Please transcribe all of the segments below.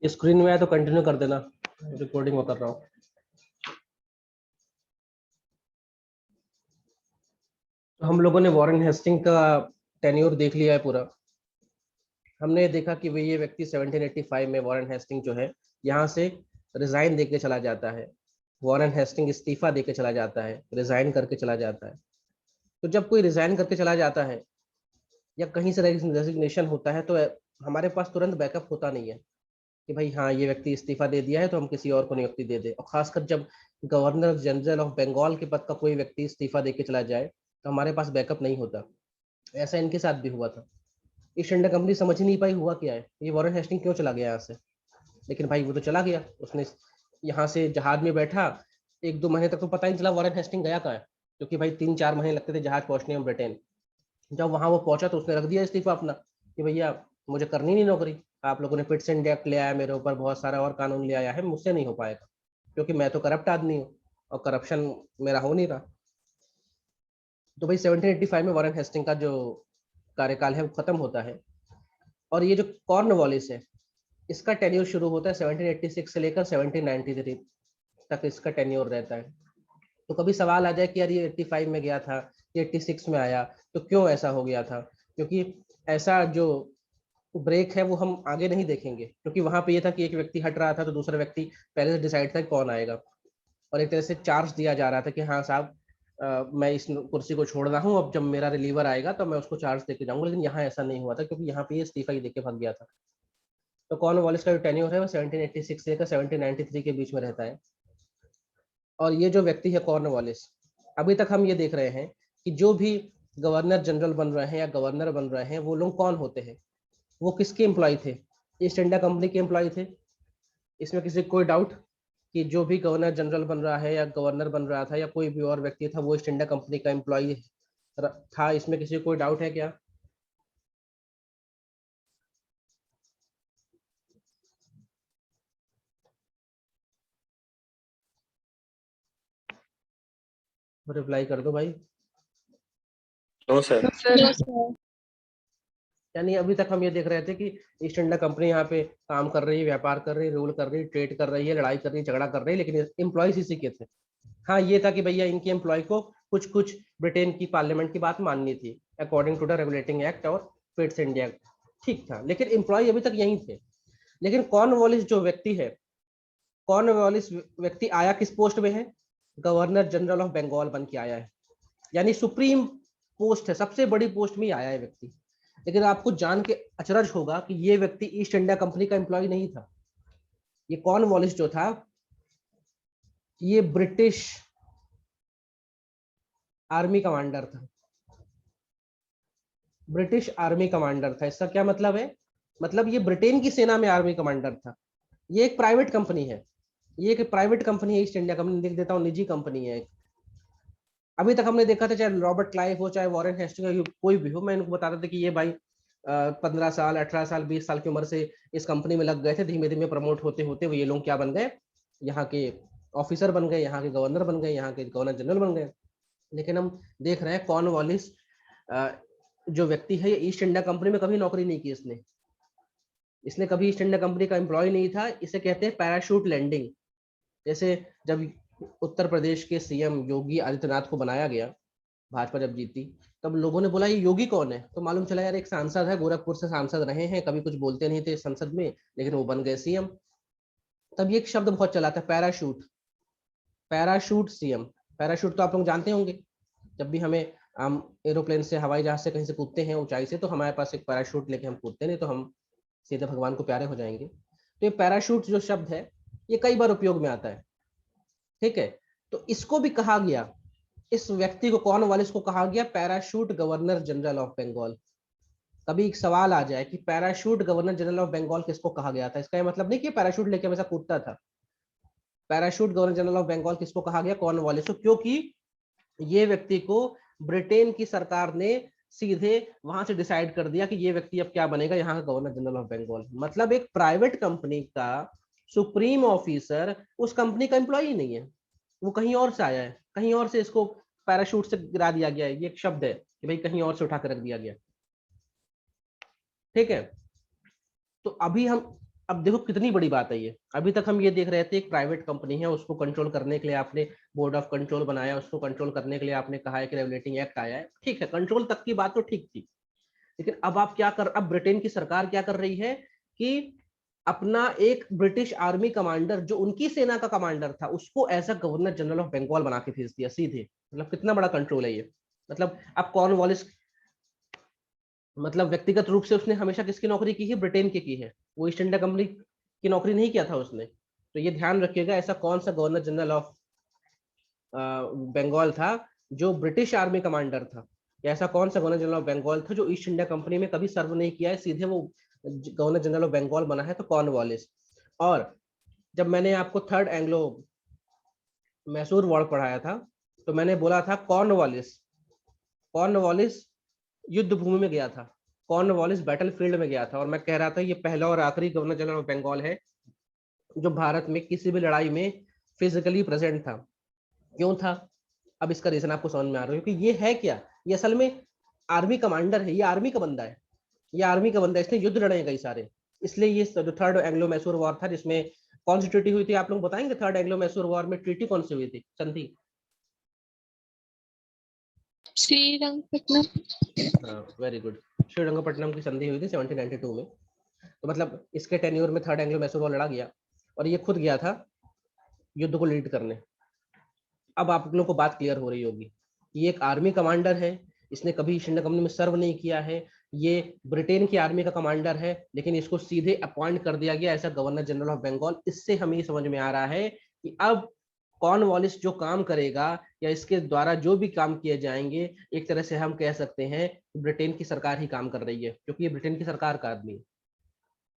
Screen में आया तो कंटिन्यू कर देना, रिकॉर्डिंग में कर रहा हूँ। तो हम लोगों ने वॉरेन हेस्टिंग का टेन्योर देख लिया है पूरा। हमने देखा कि ये व्यक्ति 1785 में वॉरेन हेस्टिंग जो है यहाँ से रिजाइन देके चला जाता है। वॉरेन हेस्टिंग इस्तीफा देके चला जाता है, रिजाइन करके चला जाता है। तो जब कोई रिजाइन करके चला जाता है या कहीं से रेजिग्नेशन होता है तो हमारे पास तुरंत बैकअप होता नहीं है कि भाई हाँ ये व्यक्ति इस्तीफा दे दिया है तो हम किसी और को नियुक्ति दे दे। और खासकर जब गवर्नर जनरल ऑफ बंगाल के पद का कोई व्यक्ति इस्तीफा दे के चला जाए तो हमारे पास बैकअप नहीं होता। ऐसा इनके साथ भी हुआ था। ईस्ट इंडिया कंपनी समझ ही नहीं पाई हुआ क्या है, ये वॉरेन हेस्टिंग क्यों चला गया यहाँ से। लेकिन भाई वो तो चला गया, उसने यहाँ से जहाज में बैठा, 1-2 महीने तक तो पता ही नहीं चला वॉरेन हेस्टिंग गया कहाँ है, क्योंकि भाई 3-4 महीने लगते थे जहाज पहुंचने में ब्रिटेन। जब वहां वो पहुंचा तो उसने रख दिया इस्तीफा अपना कि भैया मुझे करनी नहीं नौकरी, आप लोगों ने पिट्स एंड एक्ट ले आया मेरे ऊपर, बहुत सारा और कानून ले आया है, मुझसे नहीं हो पाएगा क्योंकि मैं तो करप्ट आदमी हूँ और करप्शन मेरा हो नहीं रहा। तो भाई 1785 में वॉरेन हेस्टिंग का जो कार्यकाल है वो खत्म होता है। और ये जो कॉर्नवालिस है इसका टेन्योर शुरू होता है 1786 से लेकर 1793 तक इसका टेन्योर रहता है। तो कभी सवाल आ जाए कि यार ये 85 में गया था, ये 86 में आया, तो क्यों ऐसा हो गया था। क्योंकि ऐसा जो ब्रेक है वो हम आगे नहीं देखेंगे, क्योंकि वहां पे ये था कि एक व्यक्ति हट रहा था तो दूसरा व्यक्ति पहले से डिसाइड था कि कौन आएगा, और एक तरह से चार्ज दिया जा रहा था कि हाँ साहब मैं इस कुर्सी को छोड़ रहा हूँ, अब जब मेरा रिलीवर आएगा तो मैं उसको चार्ज देके जाऊंगा। लेकिन यहाँ ऐसा नहीं हुआ था क्योंकि यहाँ पे ये इस्तीफा ही देके भाग गया था। तो कॉर्नवालिस का जो टेन्योर है वो 1786 से लेकर 1793 के बीच में रहता है। और ये जो व्यक्ति है कॉर्नवालिस, अभी तक हम ये देख रहे हैं कि जो भी गवर्नर जनरल बन रहे हैं या गवर्नर बन रहे हैं वो लोग कौन होते हैं, वो किसके एम्प्लॉय थे, ईस्ट इंडिया कंपनी के एम्प्लॉय थे। इसमें किसी को कोई डाउट कि जो भी गवर्नर जनरल बन रहा है या गवर्नर बन रहा था या कोई भी और व्यक्ति था वो ईस्ट इंडिया कंपनी का एम्प्लॉय था, इसमें किसी को कोई डाउट है क्या। रिप्लाई कर दो भाई। No sir. यानी अभी तक हम ये देख रहे थे कि ईस्ट इंडिया कंपनी यहाँ पे काम कर रही है, व्यापार कर रही है, रूल कर रही है, ट्रेड कर रही है, लड़ाई कर रही है, झगड़ा कर रही है, लेकिन एम्प्लॉयज इसी के थे। हाँ ये था कि भैया इनके एम्प्लॉय को कुछ कुछ ब्रिटेन की पार्लियामेंट की बात माननी थी according to the regulating act और पिट्स इंडिया एक्ट, ठीक था, लेकिन एम्प्लॉय अभी तक यही थे। लेकिन कॉर्नवालिस जो व्यक्ति है, कॉर्नवालिस व्यक्ति आया किस पोस्ट में है, गवर्नर जनरल ऑफ बंगाल बन के आया है। यानी सुप्रीम पोस्ट है, सबसे बड़ी पोस्ट में आया है व्यक्ति। लेकिन आपको जान के अचरज होगा कि ये व्यक्ति ईस्ट इंडिया कंपनी का एम्प्लॉय नहीं था। ये कॉर्नवालिस जो था ये ब्रिटिश आर्मी कमांडर था, ब्रिटिश आर्मी कमांडर था। इसका क्या मतलब है, मतलब ये ब्रिटेन की सेना में आर्मी कमांडर था। ये एक प्राइवेट कंपनी है, ये एक प्राइवेट कंपनी है, ईस्ट इंडिया कंपनी लिख देता हूँ, निजी कंपनी है। अभी तक हमने देखा था चाहे रॉबर्ट क्लाइव हो चाहे वॉरेन हेस्टिंग्स कोई भी हो, मैं इनको बताता था कि ये भाई 15 साल 18 साल 20 साल की उम्र से इस कंपनी में लग गए थे, धीमे धीमे प्रमोट होते होते वो ये लोग क्या बन गए, यहाँ के ऑफिसर बन गए, यहाँ के गवर्नर बन गए, यहाँ के गवर्नर जनरल बन गए। लेकिन हम देख रहे हैं कॉर्नवालिस जो व्यक्ति है ये ईस्ट इंडिया कंपनी में कभी नौकरी नहीं की इसने, इसने कभी ईस्ट इंडिया कंपनी का एम्प्लॉय नहीं था। इसे कहते हैं पैराशूट लैंडिंग। जैसे जब उत्तर प्रदेश के सीएम योगी आदित्यनाथ को बनाया गया, भाजपा जब जीती, तब लोगों ने बोला ये योगी कौन है, तो मालूम चला यार एक सांसद है, गोरखपुर से सांसद रहे हैं, कभी कुछ बोलते नहीं थे संसद में लेकिन वो बन गए सीएम। तब ये एक शब्द बहुत चला था पैराशूट, पैराशूट सीएम। पैराशूट तो आप लोग जानते होंगे, जब भी हमें हम एरोप्लेन से हवाई जहाज से कहीं से कूदते हैं ऊंचाई से तो हमारे पास एक पैराशूट लेके हम कूदते, नहीं तो हम सीधे भगवान को प्यारे हो जाएंगे। तो ये पैराशूट जो शब्द है ये कई बार उपयोग में आता है, ठीक है। तो इसको भी कहा गया, इस व्यक्ति को कॉर्नवालिस को कहा गया parachute governor general of Bengal. कभी एक सवाल आ जाए कि parachute governor general of Bengal किसको कहा गया था, इसका मतलब नहीं कि पैराशूट लेके हमेशा कूदता था। Parachute governor general of Bengal किसको कहा गया, कॉर्नवालिस को, क्योंकि ये व्यक्ति को ब्रिटेन की सरकार ने सीधे वहां से डिसाइड कर दिया कि ये व्यक्ति अब क्या बनेगा, यहाँ का गवर्नर जनरल ऑफ बंगाल। मतलब एक प्राइवेट कंपनी का सुप्रीम ऑफिसर उस कंपनी का एम्प्लॉय ही नहीं है, वो कहीं और से आया है, कहीं और से इसको पैराशूट से गिरा दिया गया है। ये एक शब्द है कि भाई कहीं और से उठा कर रख दिया गया, ठीक है। तो अभी हम अब देखो कितनी बड़ी बात है ये। अभी तक हम ये देख रहे थे एक प्राइवेट कंपनी है, उसको कंट्रोल करने के लिए आपने बोर्ड ऑफ कंट्रोल बनाया, उसको कंट्रोल करने के लिए आपने कहा है कि रेगुलेटिंग एक्ट आया है, ठीक है, कंट्रोल तक की बात तो ठीक थी। लेकिन अब आप क्या कर, अब ब्रिटेन की सरकार क्या कर रही है कि अपना एक ब्रिटिश आर्मी कमांडर जो उनकी सेना का कमांडर था, उसको as a governor general of Bengal बना के भेज दिया सीधे। मतलब कितना बड़ा कंट्रोल है ये। मतलब अब कॉर्नवालिस, मतलब व्यक्तिगत रूप से उसने हमेशा किसकी नौकरी की है, ब्रिटेन की है, वो ईस्ट इंडिया कंपनी की नौकरी नहीं किया था उसने। तो ये ध्यान रखिएगा, ऐसा कौन सा गवर्नर जनरल ऑफ बंगाल था जो ब्रिटिश आर्मी कमांडर था, या ऐसा कौन सा गवर्नर जनरल ऑफ बंगाल था जो ईस्ट इंडिया कंपनी में कभी सर्व नहीं किया है, सीधे वो गवर्नर जनरल ऑफ बंगाल बना है, तो कॉर्नवालिस। और जब मैंने आपको थर्ड एंग्लो मैसूर वॉर पढ़ाया था, तो मैंने बोला था कॉर्नवालिस, कॉर्नवालिस युद्ध भूमि में गया था, कॉर्नवालिस बैटलफील्ड में गया था, और मैं कह रहा था ये पहला और आखिरी गवर्नर जनरल ऑफ बंगाल है जो भारत में किसी भी लड़ाई में फिजिकली प्रेजेंट था। क्यों था? अब इसका रीजन आपको समझ में आ रहा है, क्योंकि ये है क्या, ये असल में आर्मी कमांडर है, ये आर्मी का बंदा है, ये आर्मी का बंदा है, इसने युद्ध लड़े हैं कई सारे। इसलिए ये जो थर्ड एंग्लो मैसूर वॉर था, जिसमें कौन सी ट्रीटी हुई थी, आप लोग बताएंगे? थर्ड एंग्लो मैसूर वॉर में ट्रीटी कौन सी हुई थी, संधि? श्रीरंगपट्टनम। वेरी गुड, श्रीरंगपट्टनम की संधि हुई थी 1792 में। तो मतलब इसके टेन्योर में थर्ड एंग्लो मैसूर वॉर लड़ा गया, और ये खुद गया था युद्ध को लीड करने। अब आप लोगों को बात क्लियर हो रही होगी, ये एक आर्मी कमांडर है, इसने कभी ईस्ट इंडिया कंपनी में सर्व नहीं किया है, ये ब्रिटेन की आर्मी का कमांडर है, लेकिन इसको सीधे अपॉइंट कर दिया गया ऐसा गवर्नर जनरल ऑफ बंगाल। इससे हमें ये समझ में आ रहा है कि अब कॉर्नवालिस जो काम करेगा, या इसके द्वारा जो भी काम किए जाएंगे, एक तरह से हम कह सकते हैं ब्रिटेन की सरकार ही काम कर रही है, क्योंकि ये ब्रिटेन की सरकार का आदमी है,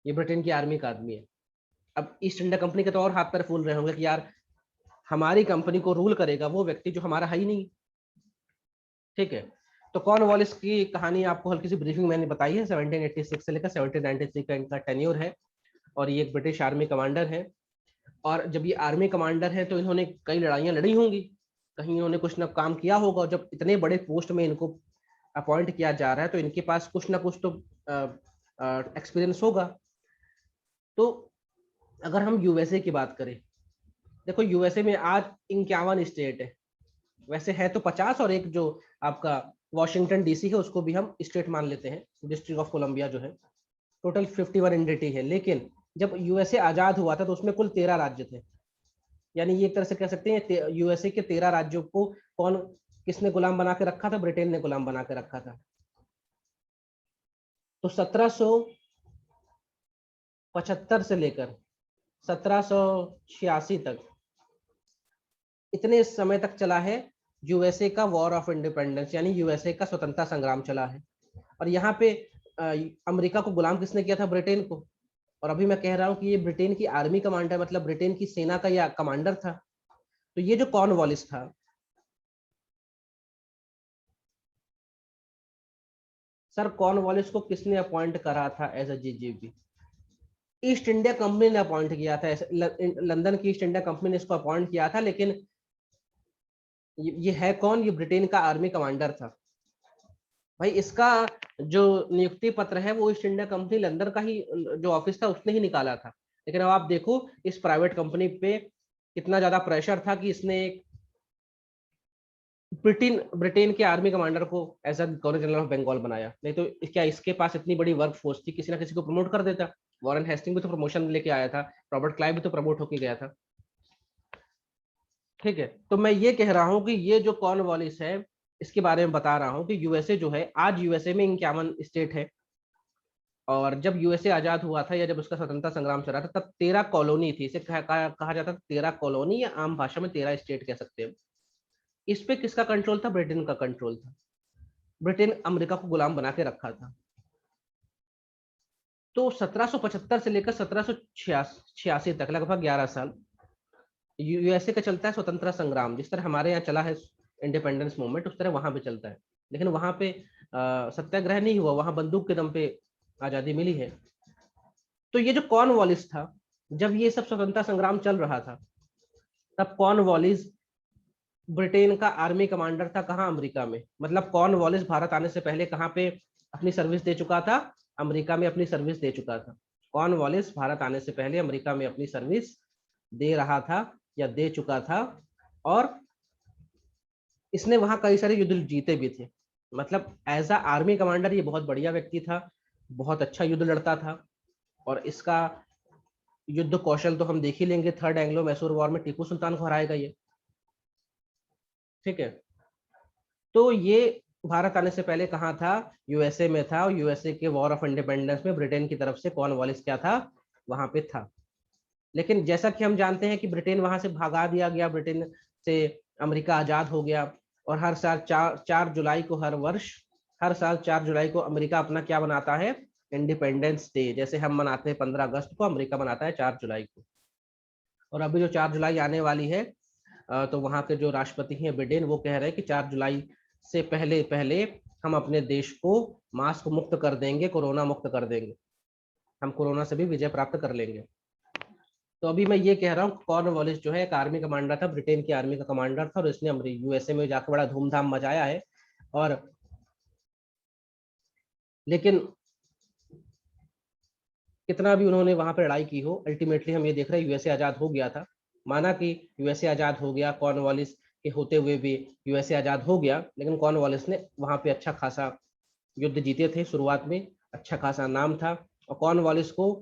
ये ब्रिटेन की आर्मी का आदमी है। अब ईस्ट इंडिया कंपनी के तो और हाथ पैर फूल रहे होंगे कि यार हमारी कंपनी को रूल करेगा वो व्यक्ति जो हमारा है ही नहीं, ठीक है। तो कॉर्नवालिस की कहानी आपको हल्की सी ब्रीफिंग मैंने बताई है, 1786 से लेकर 1793 का इनका टेन्योर है, और ये एक ब्रिटिश आर्मी कमांडर है। और जब ये आर्मी कमांडर है तो इन्होंने कई लड़ाइयां लड़ी होंगी, कहीं इन्होंने कुछ ना काम किया होगा, और जब इतने बड़े पोस्ट में इनको अपॉइंट किया जा रहा है तो इनके पास कुछ ना कुछ तो एक्सपीरियंस होगा। तो अगर हम यूएसए की बात करें, देखो यूएसए में आज 51 स्टेट है, वैसे है तो 50, और एक जो आपका वॉशिंगटन डीसी है उसको भी हम स्टेट मान लेते हैं, डिस्ट्रिक्ट ऑफ कोलंबिया जो है, टोटल 51 एंटिटी है। लेकिन जब यूएसए आजाद हुआ था तो उसमें कुल 13 राज्य थे, यानी ये एक तरह से कह सकते हैं यूएसए के 13 राज्यों को कौन, किसने गुलाम बना के रखा था? ब्रिटेन ने गुलाम बना के रखा था। तो 1775 से लेकर 1786 तक, इतने समय तक चला है यूएसए का वॉर ऑफ इंडिपेंडेंस, यानी यूएसए का स्वतंत्रता संग्राम चला है। और यहाँ पे अमेरिका को गुलाम किसने किया था? ब्रिटेन को। और अभी मैं कह रहा हूँ कि ये ब्रिटेन की आर्मी कमांडर, मतलब ब्रिटेन की सेना का यह कमांडर था। तो ये जो कॉर्नवालिस था, सर कॉर्नवालिस को किसने अपॉइंट करा था as a GGP? East India company ने अपॉइंट किया था, लंदन की ईस्ट इंडिया कंपनी ने इसको अपॉइंट किया था। लेकिन ये है कौन? ये ब्रिटेन का आर्मी कमांडर था भाई। इसका जो नियुक्ति पत्र है वो ईस्ट इंडिया कंपनी लंदन का ही जो ऑफिस था उसने ही निकाला था। लेकिन अब आप देखो इस प्राइवेट कंपनी पे कितना ज्यादा प्रेशर था कि इसने एक ब्रिटेन के आर्मी कमांडर को as a governor general of Bengal बनाया। नहीं तो क्या इसके पास इतनी बड़ी वर्क फोर्स थी, किसी ना किसी को प्रमोट कर देता। वॉरेन हेस्टिंग भी तो प्रमोशन लेके आया था, रॉबर्ट क्लाइव भी तो प्रमोट होके गया था, ठीक है। तो मैं ये कह रहा हूं कि ये जो कॉर्नवालिस है इसके बारे में बता रहा हूं कि यूएसए जो है, आज यूएसए में 51 स्टेट है, और जब यूएसए आजाद हुआ था या जब उसका स्वतंत्रता संग्राम चला था तब 13 कॉलोनी थी। इसे कहा जाता था 13 कॉलोनी, या आम भाषा में 13 स्टेट कह सकते हैं। इस पे किसका कंट्रोल था? ब्रिटेन का कंट्रोल था। ब्रिटेन अमेरिका को गुलाम बना के रखा था। तो 1775 से लेकर 1786 तक, लगभग 11 साल, यूएसए का चलता है स्वतंत्रता संग्राम। जिस तरह हमारे यहाँ चला है इंडिपेंडेंस मूवमेंट, उस तरह वहां पे चलता है। लेकिन वहां पे सत्याग्रह नहीं हुआ, वहां बंदूक के दम पे आजादी मिली है। तो ये जो कॉर्नवालिस था, जब ये सब स्वतंत्रता संग्राम चल रहा था, तब कॉर्नवालिस ब्रिटेन का आर्मी कमांडर था। कहाँ? अमेरिका में। मतलब कॉर्नवालिस भारत आने से पहले कहाँ पे अपनी सर्विस दे चुका था? अमेरिका में अपनी सर्विस दे चुका था। कॉर्नवालिस भारत आने से पहले अमेरिका में अपनी सर्विस दे रहा था या दे चुका था, और इसने वहां कई सारे युद्ध जीते भी थे। मतलब एज अ आर्मी कमांडर ये बहुत बढ़िया व्यक्ति था, बहुत अच्छा युद्ध लड़ता था, और इसका युद्ध कौशल तो हम देख ही लेंगे। थर्ड एंग्लो मैसूर वॉर में टीपू सुल्तान को हराएगा ये, ठीक है। तो ये भारत आने से पहले कहाँ था? यूएसए में था, और यूएसए के वॉर ऑफ इंडिपेंडेंस में ब्रिटेन की तरफ से कॉर्नवालिस क्या था? वहां पे था। लेकिन जैसा कि हम जानते हैं कि ब्रिटेन वहां से भगा दिया गया, ब्रिटेन से अमेरिका आजाद हो गया, और हर साल 4 जुलाई को, हर साल 4 जुलाई को अमेरिका अपना क्या मनाता है? Independence day. जैसे हम मनाते हैं 15 अगस्त को, अमेरिका मनाता है 4 जुलाई को। और अभी जो 4 जुलाई आने वाली है, तो वहाँ के जो राष्ट्रपति हैं बिडेन, वो कह रहे हैं कि 4 जुलाई से पहले पहले हम अपने देश को मास्क मुक्त कर देंगे, कोरोना मुक्त कर देंगे, हम कोरोना से भी विजय प्राप्त कर लेंगे। तो अभी मैं ये कह रहा हूँ, कॉर्नवालिस जो है एक आर्मी कमांडर था, ब्रिटेन की आर्मी का कमांडर था, और इसने यूएसए में जाकर बड़ा धूमधाम मचाया है। और लेकिन कितना भी उन्होंने वहां पर लड़ाई की हो, अल्टीमेटली हम ये देख रहे हैं यूएसए आजाद हो गया था। माना कि यूएसए आजाद हो गया, कॉर्नवालिस के होते हुए भी यूएसए आजाद हो गया, लेकिन कॉर्नवालिस ने वहां पे अच्छा खासा युद्ध जीते थे शुरुआत में, अच्छा खासा नाम था। और कॉर्नवालिस को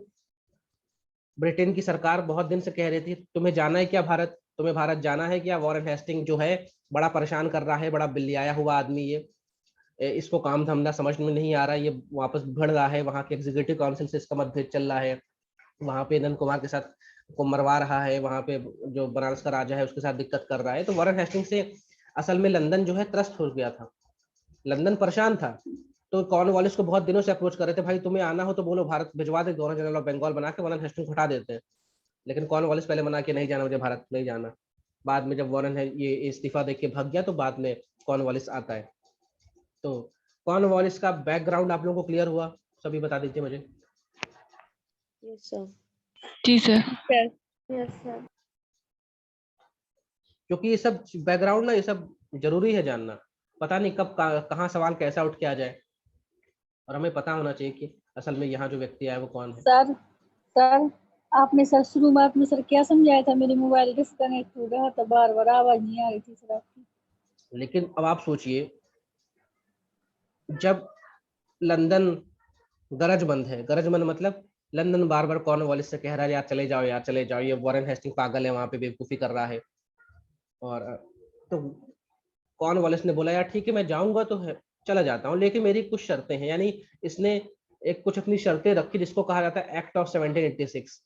ब्रिटेन की सरकार बहुत दिन से कह रही थी, तुम्हें जाना है क्या भारत, तुम्हें भारत जाना है क्या? वॉरेन हेस्टिंग जो है बड़ा परेशान कर रहा है, बड़ा बिल्लियाया हुआ आदमी ये, इसको काम धंधा समझ में नहीं आ रहा है, ये वापस बढ़ रहा है, वहाँ के एग्जीक्यूटिव काउंसिल से इसका मतभेद चल रहा है, वहाँ पे नंद कुमार के साथ को मरवा रहा है, वहाँ पे जो बनारस का राजा है उसके साथ दिक्कत कर रहा है। तो वॉरेन हेस्टिंग से असल में लंदन जो है त्रस्त हो गया था, लंदन परेशान था। तो कॉर्नवालिस को बहुत दिनों से अप्रोच कर रहे थे, भाई तुम्हें आना हो तो बोलो, भारत भिजवा दे, गवर्नर जनरल ऑफ बंगाल बना के वॉरेन हेस्टिंग को हटा देते हैं। लेकिन कॉर्नवालिस पहले मना के नहीं जाना, मुझे भारत नहीं जाना। बाद में जब वॉरेन है ये इस्तीफा देके भाग गया, तो बाद में कॉर्नवालिस आता है। तो कॉर्नवालिस का बैकग्राउंड आप लोगों को क्लियर हुआ? सभी बता दीजिए मुझे। Yes sir. जी सर। Yes sir. क्योंकि ये सब बैकग्राउंड ना, ये सब जरूरी है जानना। पता नहीं कब कहाँ सवाल कैसा उठ के आ जाए, और हमें पता होना चाहिए कि असल में यहाँ जो व्यक्ति आया वो कौन है। सर आपने सर शुरू में सर क्या समझाया था? मेरी मोबाइल डिस्कनेक्ट हो गया था, बार बार आवाज नहीं आ रही थी सर आपकी। लेकिन अब आप सोचिए, जब लंदन गरजमंद है, गरजमंद मतलब लंदन बार बार कॉर्नवालिस से कह रहा है यार चले जाओ, यार चले जाओ, ये वॉरेन हेस्टिंग पागल है, वहां पे बेवकूफी कर रहा है। और तो कॉर्नवालिस ने बोला यार ठीक है मैं जाऊंगा तो है, चला जाता हूँ, लेकिन मेरी कुछ शर्तें हैं। यानी इसने एक कुछ अपनी शर्तें रखी, जिसको कहा जाता है एक्ट ऑफ 1786।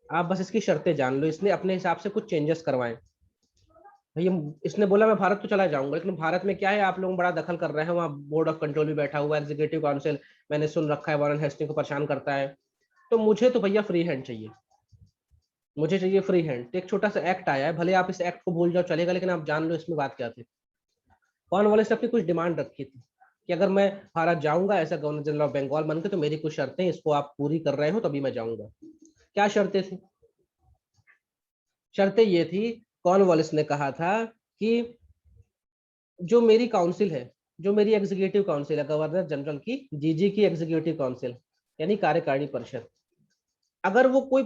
आप बस इसकी शर्तें जान लो, इसने अपने हिसाब से कुछ चेंजेस करवाए। भैया इसने बोला मैं भारत तो चला जाऊंगा, लेकिन भारत में क्या है, आप लोग बड़ा दखल कर रहे हैं, वहाँ बोर्ड ऑफ कंट्रोल भी बैठा हुआ है, एग्जीक्यूटिव काउंसिल मैंने सुन रखा है वॉरेन हेस्टिंग को परेशान करता है। तो मुझे तो भैया फ्री हैंड चाहिए, मुझे चाहिए फ्री हैंड। एक छोटा सा एक्ट आया है, भले आप इस एक्ट को भूल जाओ चलेगा, लेकिन आप जान लो इसमें बात क्या थी। कॉर्नवालिस ने अपनी कुछ डिमांड रखी थी कि अगर मैं भारत जाऊंगा ऐसा गवर्नर जनरल ऑफ बंगाल बन के, तो मेरी कुछ शर्तें, इसको आप पूरी कर रहे हो तभी मैं जाऊंगा। क्या शर्तें थी? शर्तें ये थी, कॉर्नवालिस ने कहा था कि जो मेरी काउंसिल है, जो मेरी एग्जीक्यूटिव काउंसिल है, गवर्नर जनरल की, जीजी की एग्जीक्यूटिव काउंसिल, यानी कार्यकारिणी परिषद, अगर वो कोई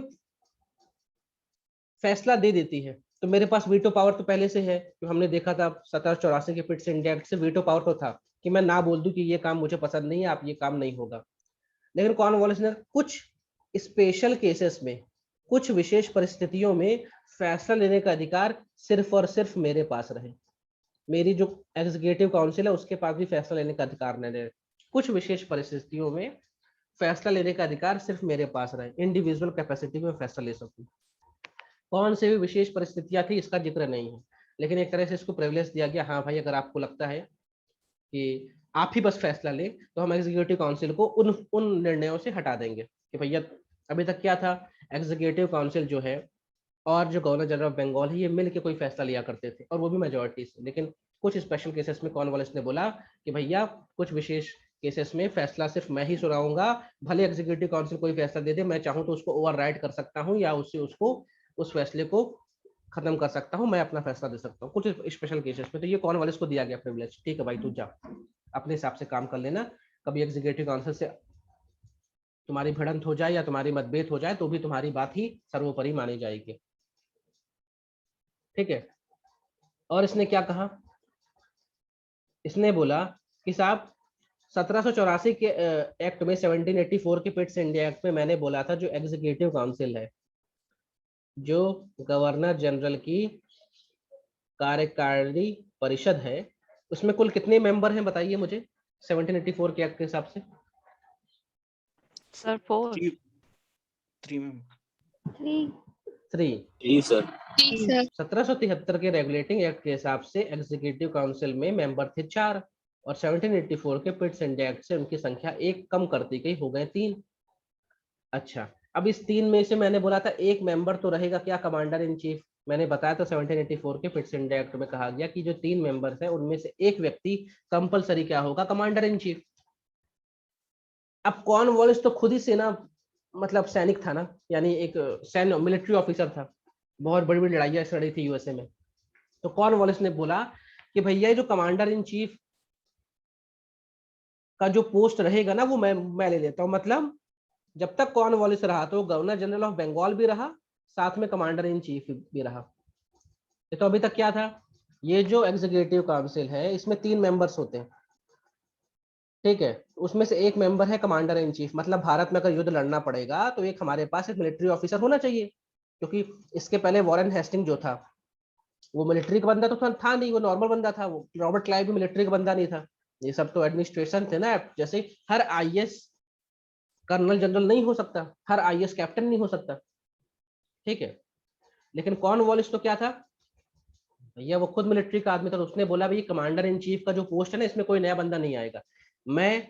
फैसला दे देती है तो मेरे पास वीटो पावर तो पहले से है। तो हमने देखा था 1784 के पिट्स इंडिया एक्ट से वीटो पावर तो था कि मैं ना बोल दूं कि ये काम मुझे पसंद नहीं है, आप ये काम नहीं होगा। लेकिन कॉर्नवालिस ने कुछ स्पेशल केसेस में, कुछ विशेष परिस्थितियों में फैसला लेने का अधिकार सिर्फ और सिर्फ मेरे पास रहे, मेरी जो एग्जीक्यूटिव काउंसिल है उसके पास भी फैसला लेने का अधिकार न रहे। कुछ विशेष परिस्थितियों में फैसला लेने का अधिकार सिर्फ मेरे पास रहे, इंडिविजुअल कैपेसिटी में फैसला ले सकूं। कौन से भी विशेष परिस्थितियां थी इसका जिक्र नहीं है, लेकिन एक तरह से इसको प्रिविलेज दिया गया, हाँ भाई अगर आपको लगता है कि आप ही बस फैसला लें, तो हम एग्जीक्यूटिव काउंसिल को उन उन निर्णयों से हटा देंगे। कि भैया अभी तक क्या था, एग्जीक्यूटिव काउंसिल जो है और जो गवर्नर जनरल ऑफ बंगाल है, ये मिल के कोई फैसला लिया करते थे, और वो भी मेजोरिटी से। लेकिन कुछ स्पेशल केसेस में कॉर्नवालिस ने बोला कि भैया कुछ विशेष केसेस में फैसला सिर्फ मैं ही सुनाऊंगा, भले एग्जीक्यूटिव काउंसिल कोई फैसला दे दे, मैं चाहूँ तो उसको ओवरराइड कर सकता हूँ, या उससे उसको उस फैसले को खत्म कर सकता हूँ, मैं अपना फैसला दे सकता हूँ कुछ स्पेशल केसेस में। तो ये कॉर्नवालिस को दिया गया प्रिविलेज, ठीक है भाई तू जा, अपने हिसाब से काम कर लेना, कभी एग्जीक्यूटिव काउंसिल से तुम्हारी भिड़ंत हो जाए या तुम्हारी मतभेद हो जाए तो भी तुम्हारी बात ही सर्वोपरि मानी जाएगी। ठीक है। और इसने क्या कहा, इसने बोला कि साहब 1784 के एक्ट में 1784 के पिट्स इंडिया एक्ट में मैंने बोला था जो एग्जीक्यूटिव काउंसिल है, जो गवर्नर जनरल की कार्यकारिणी परिषद है, उसमें कुल कितने मेंबर हैं बताइए मुझे 1784 के एक्ट के हिसाब से। सर 4 3 जी सर। जी सर। 1773 के रेगुलेटिंग एक्ट के हिसाब से एग्जीक्यूटिव काउंसिल में मेंबर थे 4 और 1784 के पिट्स इंडिया एक्ट से उनकी संख्या 1 कम कर दी गई, हो गए 3। अच्छा, अब इस 3 में से मैंने बोला था एक मेंबर तो रहेगा क्या, कमांडर इन चीफ। मैंने बताया था 1784 के पिट्स इंडिया एक्ट में कहा गया कि जो 3 मेंबर्स हैं उनमें से एक व्यक्ति कंपलसरी क्या होगा, कमांडर इन चीफ। अब कॉर्नवालिस तो खुद ही सेना मतलब सैनिक था ना, यानी एक सैन्य मिलिट्री ऑफिसर था, बहुत बड़ी बड़ी लड़ाइयाँ लड़ी थी यूएसए में। तो कॉर्नवालिस ने बोला कि भैया जो कमांडर इन चीफ का जो पोस्ट रहेगा ना वो मैं ले लेता हूँ। मतलब जब तक कॉर्नवालिस रहा तो गवर्नर जनरल ऑफ बंगाल भी रहा, साथ में कमांडर इन चीफ भी रहा। तो अभी तक क्या था, ये जो एग्जीक्यूटिव काउंसिल है इसमें 3 मेंबर्स होते हैं, ठीक है। उसमें से एक मेंबर है कमांडर इन चीफ, मतलब भारत में अगर युद्ध लड़ना पड़ेगा तो एक हमारे पास एक मिलिट्री ऑफिसर होना चाहिए, क्योंकि इसके पहले वॉरेन हेस्टिंग जो था वो मिलिट्री का बंदा तो था नहीं, वो नॉर्मल बंदा था। वो रॉबर्ट क्लाइव भी मिलिट्री का बंदा नहीं था, ये सब तो एडमिनिस्ट्रेशन थे ना। जैसे हर आईएएस कर्नल जनरल नहीं हो सकता, हर आईएएस कैप्टन नहीं हो सकता, ठीक है। लेकिन कॉर्नवालिस तो क्या था भैया, वो खुद मिलिट्री का आदमी था। तो उसने बोला भाई कमांडर इन चीफ का जो पोस्ट है ना इसमें कोई नया बंदा नहीं आएगा, मैं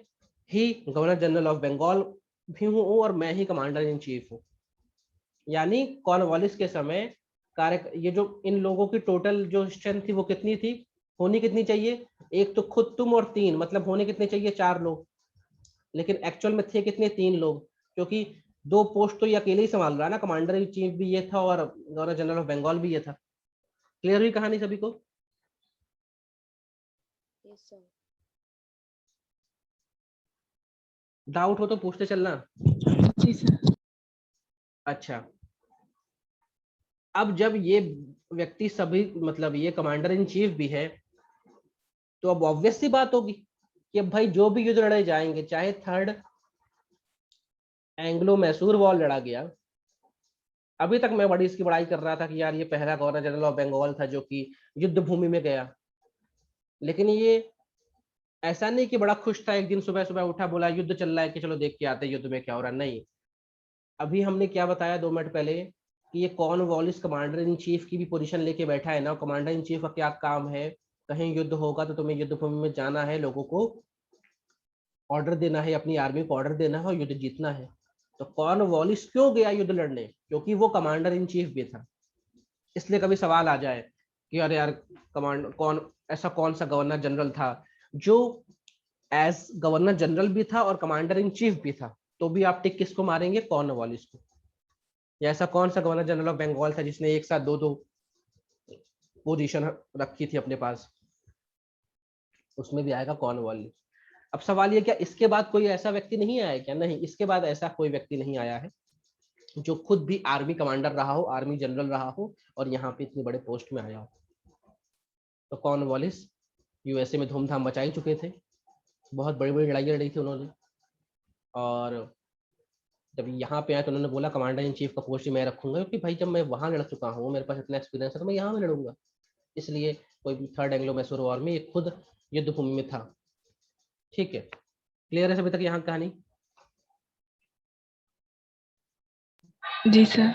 ही गवर्नर जनरल ऑफ बंगाल भी हूँ और मैं ही कमांडर इन चीफ हूँ। यानी कॉर्नवालिस के समय कार्य ये जो इन लोगों की टोटल जो स्ट्रेंथ थी वो कितनी थी, होनी कितनी चाहिए, एक तो खुद तुम और 3, मतलब होने कितने चाहिए 4 लोग, लेकिन एक्चुअल में थे कितने 3 लोग, क्योंकि 2 पोस्ट तो ये अकेले ही संभाल रहा है ना, कमांडर इन चीफ भी ये था और गवर्नर जनरल ऑफ बंगाल भी ये था। क्लियर हुई कहानी सभी को? डाउट हो तो पूछते चलना। जी सर। अच्छा, अब जब ये व्यक्ति सभी मतलब ये कमांडर इन चीफ भी है तो अब ऑब्वियस सी बात होगी कि अब भाई जो भी युद्ध लड़े जाएंगे, चाहे 3rd एंग्लो मैसूर वॉर लड़ा गया, अभी तक मैं बड़ी इसकी बड़ाई कर रहा था कि यार ये पहला गवर्नर जनरल ऑफ बंगाल था जो कि युद्ध भूमि में गया, लेकिन ये ऐसा नहीं कि बड़ा खुश था, एक दिन सुबह सुबह उठा बोला युद्ध चल रहा है कि चलो देख के आते युद्ध में क्या हो रहा है। नहीं, अभी हमने क्या बताया 2 मिनट पहले कि ये कॉर्नवालिस कमांडर इन चीफ की भी पोजीशन लेके बैठा है ना। कमांडर इन चीफ का क्या काम है, कहीं युद्ध होगा तो तुम्हें युद्ध भूमि में जाना है, लोगों को ऑर्डर देना है, अपनी आर्मी को ऑर्डर देना है और युद्ध जीतना है। तो कॉर्नवालिस क्यों गया युद्ध लड़ने, क्योंकि वो कमांडर इन चीफ भी था। इसलिए कभी सवाल आ जाए कि अरे यार ऐसा कौन सा गवर्नर जनरल था जो एज गवर्नर जनरल भी था और कमांडर इन चीफ भी था, तो भी आप टिक किसको मारेंगे, कॉर्नवालिस को। या ऐसा कौन सा गवर्नर जनरल ऑफ बंगाल था जिसने एक साथ 2 पोजीशन रखी थी अपने पास, उसमें भी आएगा कॉर्नवालिस। अब सवाल ये क्या इसके बाद कोई ऐसा व्यक्ति नहीं आया क्या? नहीं, इसके बाद ऐसा कोई व्यक्ति नहीं आया है जो खुद भी आर्मी कमांडर रहा हो, आर्मी जनरल रहा हो और यहाँ पे इतने बड़े पोस्ट में आया हो। तो कॉर्नवालिस यूएसए में धूमधाम मचाई चुके थे, बहुत बड़ी बड़ी लड़ाइयाँ लड़ी थी उन्होंने, और जब यहाँ पे आए तो उन्होंने बोला कमांडर इन चीफ का पोस्ट मैं रखूंगा, क्योंकि भाई जब मैं वहां लड़ चुका हूँ, मेरे पास इतना एक्सपीरियंस है, तो मैं यहाँ में लड़ूंगा। इसलिए कोई भी 3rd एंग्लो मैसूर वॉर में ये खुद युद्ध भूमि में था। ठीक है, क्लियर है अभी तक यहाँ कहानी? जी सर।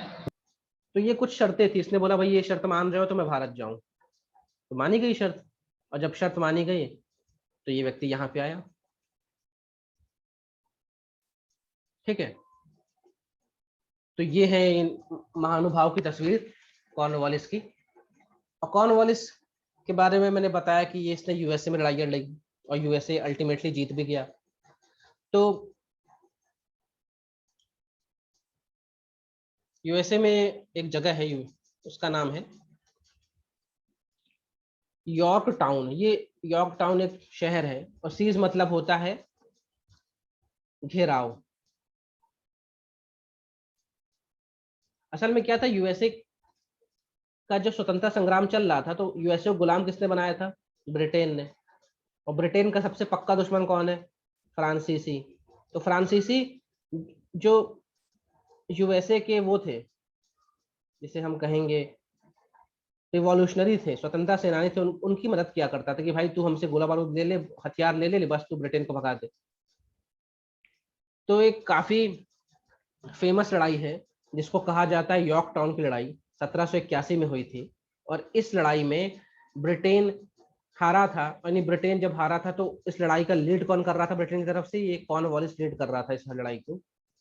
तो ये कुछ शर्तें थी, इसने बोला भाई ये शर्त मान रहे हो तो मैं भारत जाऊं, तो मानी गई शर्त। और जब शर्त मानी गई तो ये व्यक्ति यहाँ पे आया। ठीक है, तो ये है इन महानुभाव की तस्वीर कॉर्नवालिस की। और कॉर्नवालिस के बारे में मैंने बताया कि ये इसने यूएसए में लड़ाइयाँ लड़ी और यूएसए अल्टीमेटली जीत भी गया। तो यूएसए में एक जगह है उसका नाम है यॉर्क टाउन। ये यॉर्क टाउन एक शहर है और सीज मतलब होता है घेराव। असल में क्या था, यूएसए का जो स्वतंत्रता संग्राम चल रहा था तो यूएसए को गुलाम किसने बनाया था? ब्रिटेन ने। और ब्रिटेन का सबसे पक्का दुश्मन कौन है? फ्रांसीसी। तो फ्रांसीसी जो यूएसए के वो थे, जिसे हम कहेंगे रिवॉल्यूशनरी थे, स्वतंत्रता सेनानी थे, उनकी मदद किया करता था कि भाई तू हमसे गोला बारूद ले ले, हथियार ले ले, बस तू ब्रिटेन को भगा दे। तो एक काफी फेमस लड़ाई है जिसको कहा जाता है यॉर्क टाउन की लड़ाई, 1781 में हुई थी। और इस लड़ाई में ब्रिटेन हारा था। यानी ब्रिटेन जब हारा था तो इस लड़ाई का लीड कौन कर रहा था ब्रिटेन की तरफ से? ये कॉर्नवालिस लीड कर रहा था इस लड़ाई को।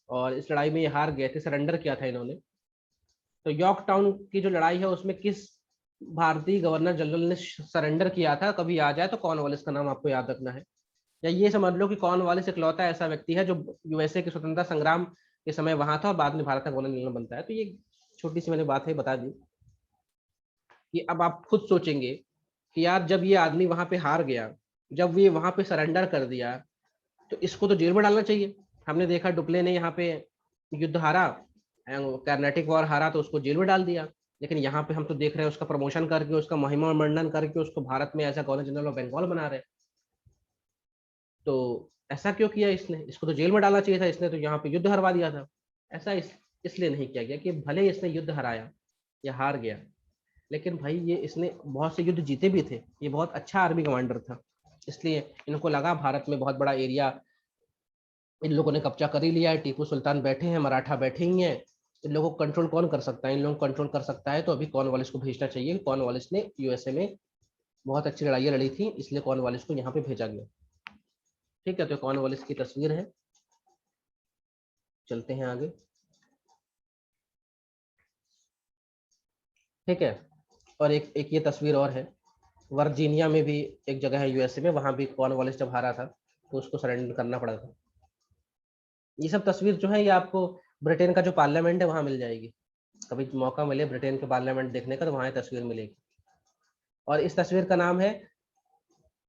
और इस लड़ाई में ये हार गए थे, सरेंडर किया था इन्होंने। तो यॉर्क टाउन की जो लड़ाई है उसमें किस भारतीय गवर्नर जनरल ने सरेंडर किया था? कभी आ जाए तो कॉर्नवालिस का नाम आपको याद रखना है। या ये समझ लो कि कॉर्नवालिस इकलौता ऐसा व्यक्ति है जो यूएसए के स्वतंत्रता संग्राम के समय वहां था और बाद में भारत का गवर्नर जनरल बनता है। तो ये छोटी सी मैंने बात है बता दी कि अब आप खुद सोचेंगे कि यार जब ये आदमी वहां पे हार गया, जब ये वहां पे सरेंडर कर दिया, तो इसको तो जेल में डालना चाहिए। हमने देखा डुप्ले ने यहाँ पे युद्ध हारा, कर्नाटिक वॉर हारा तो उसको जेल में डाल दिया। लेकिन यहाँ पे हम तो देख रहे हैं उसका प्रमोशन करके, उसका महिमा मंडन करके उसको भारत में ऐसा गवर्नर जनरल ऑफ बंगाल बना रहे। तो ऐसा क्यों किया इसने? इसको तो जेल में डालना चाहिए था, इसने तो यहाँ पे युद्ध हरवा दिया था। ऐसा इसलिए नहीं किया गया कि भले ही इसने युद्ध हराया या हार गया, लेकिन भाई ये इसने बहुत से युद्ध जीते भी थे, ये बहुत अच्छा आर्मी कमांडर था। इसलिए इनको लगा भारत में बहुत बड़ा एरिया इन लोगों ने कब्जा कर ही लिया है, टीपू सुल्तान बैठे हैं, मराठा बैठे ही हैं, इन लोगों को कंट्रोल कौन कर सकता है? इन लोगों को कंट्रोल कर सकता है तो अभी कॉर्नवालिस को भेजना चाहिए। कॉर्नवालिस ने यूएसए में बहुत अच्छी लड़ाइयाँ लड़ी थी, इसलिए कॉर्नवालिस को यहाँ पे भेजा गया। ठीक है, तो कॉर्नवालिस की तस्वीर है, चलते हैं आगे। ठीक है, और एक ये तस्वीर और है, वर्जीनिया में भी एक जगह है यूएसए में, वहां भी कॉर्नवालिस जब हारा था तो उसको सरेंडर करना पड़ा था। ये सब तस्वीर जो है ये आपको ब्रिटेन का जो पार्लियामेंट है वहां मिल जाएगी। कभी मौका मिले ब्रिटेन के पार्लियामेंट देखने का तो वहां ये तस्वीर मिलेगी। और इस तस्वीर का नाम है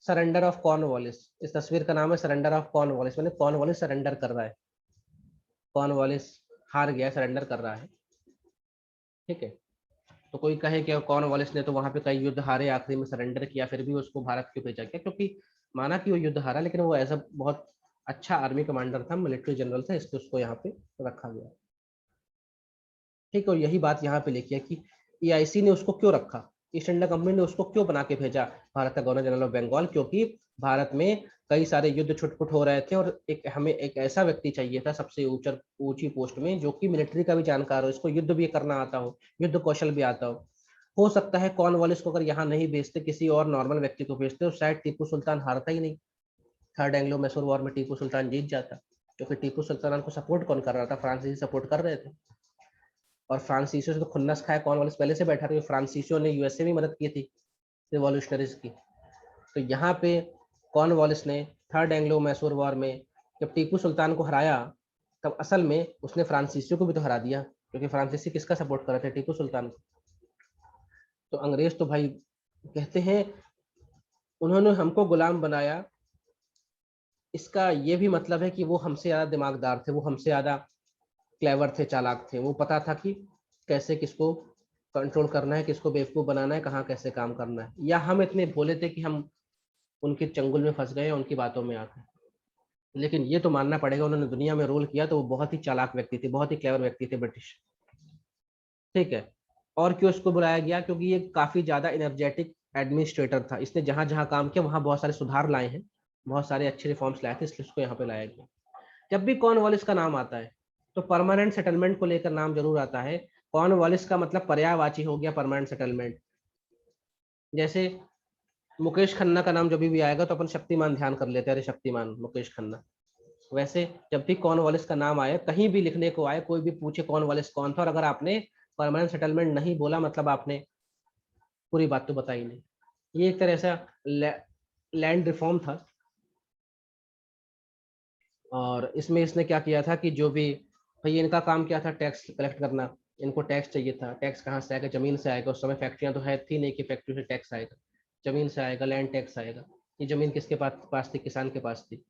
सरेंडर ऑफ कॉर्नवालिस। इस तस्वीर का नाम है सरेंडर ऑफ कॉर्नवालिस, मैंने कॉर्नवालिस सरेंडर कर रहा है, कॉर्नवालिस हार गया, सरेंडर कर रहा है। ठीक है, तो कोई कहे कि कॉर्नवालिस ने तो वहां पे कई युद्ध हारे, आखिरी में सरेंडर किया, फिर भी उसको भारत क्यों भेजा गया? क्योंकि माना कि वो युद्ध हारा, लेकिन वो एज अ बहुत अच्छा आर्मी कमांडर था, मिलिट्री जनरल था, इसलिए उसको यहाँ पे रखा गया। ठीक है, और यही बात यहाँ पे लिखी है कि ईआईसी ने उसको क्यों रखा, ईस्ट इंडिया कंपनी ने उसको क्यों बना के भेजा भारत का गवर्नर जनरल ऑफ बंगाल? क्योंकि भारत में कई सारे युद्ध छुटपुट हो रहे थे और हमें एक ऐसा व्यक्ति चाहिए था सबसे ऊंची पोस्ट में जो कि मिलिट्री का भी जानकार हो, इसको युद्ध भी करना आता हो, युद्ध कौशल भी आता हो सकता है कॉर्नवालिस को अगर यहाँ नहीं भेजते, किसी और नॉर्मल व्यक्ति को भेजते तो शायद टीपू सुल्तान हारता ही नहीं, थर्ड एंग्लो मैसूर वॉर में टीपू सुल्तान जीत जाता। क्योंकि टीपू सुल्तान को सपोर्ट कौन कर रहा था? फ्रांसीसी सपोर्ट कर रहे थे। और फ्रांसीसियों से तो खुन्नस खाया कॉर्नवालिस पहले से बैठा था, फ्रांसीसियों ने यूएसए में मदद की थी रिवॉल्यूशनरीज की। तो यहाँ पे कॉर्नवालिस ने थर्ड एंग्लो मैसूर वॉर में जब टीपू सुल्तान को हराया, तब असल में उसने फ्रांसीसियों को भी तो हरा दिया, क्योंकि फ्रांसीसी किसका सपोर्ट कर रहे थे? टीपू सुल्तान को। तो अंग्रेज तो भाई कहते हैं उन्होंने हमको गुलाम बनाया, इसका ये भी मतलब है कि वो हमसे ज़्यादा दिमागदार थे, वो हमसे ज़्यादा क्लेवर थे, चालाक थे, वो पता था कि कैसे किसको कंट्रोल करना है, किसको बेवकूफ़ बनाना है, कहाँ कैसे काम करना है। या हम इतने भोले थे कि हम उनके चंगुल में फंस गए, उनकी बातों में आकर। लेकिन ये तो मानना पड़ेगा उन्होंने दुनिया में रोल किया तो वो बहुत ही चालाक व्यक्ति थे, बहुत ही क्लेवर व्यक्ति थे ब्रिटिश। ठीक है, और क्यों इसको बुलाया गया? क्योंकि ये काफ़ी ज़्यादा एनर्जेटिक एडमिनिस्ट्रेटर था, इसने जहाँ जहाँ काम किया वहाँ बहुत सारे सुधार लाए हैं, बहुत सारे अच्छे रिफॉर्म्स लाए थे, इसलिए उसको यहाँ पे लाया गया। जब भी कॉर्नवालिस का नाम आता है तो परमानेंट सेटलमेंट को लेकर नाम जरूर आता है। कॉर्नवालिस का मतलब पर्यायवाची हो गया परमानेंट सेटलमेंट। जैसे मुकेश खन्ना का नाम जब भी आएगा तो अपन शक्तिमान ध्यान कर लेते हैं, अरे शक्तिमान मुकेश खन्ना। वैसे जब भी कॉर्नवालिस का नाम आए, कहीं भी लिखने को आए, कोई भी पूछे कॉर्नवालिस कौन था, और अगर आपने परमानेंट सेटलमेंट नहीं बोला मतलब आपने पूरी बात तो बताई नहीं। ये एक तरह से लैंड रिफॉर्म था। और इसमें इसने क्या किया था कि जो भी भाई इनका काम क्या था, टैक्स कलेक्ट करना, इनको टैक्स चाहिए था। टैक्स कहाँ से आएगा? जमीन से आएगा। उस समय फैक्ट्रियां तो है थी नहीं कि फैक्ट्री से टैक्स आएगा, जमीन से आएगा, लैंड टैक्स आएगा। ये जमीन किसके पास थी? किसान के पास थी।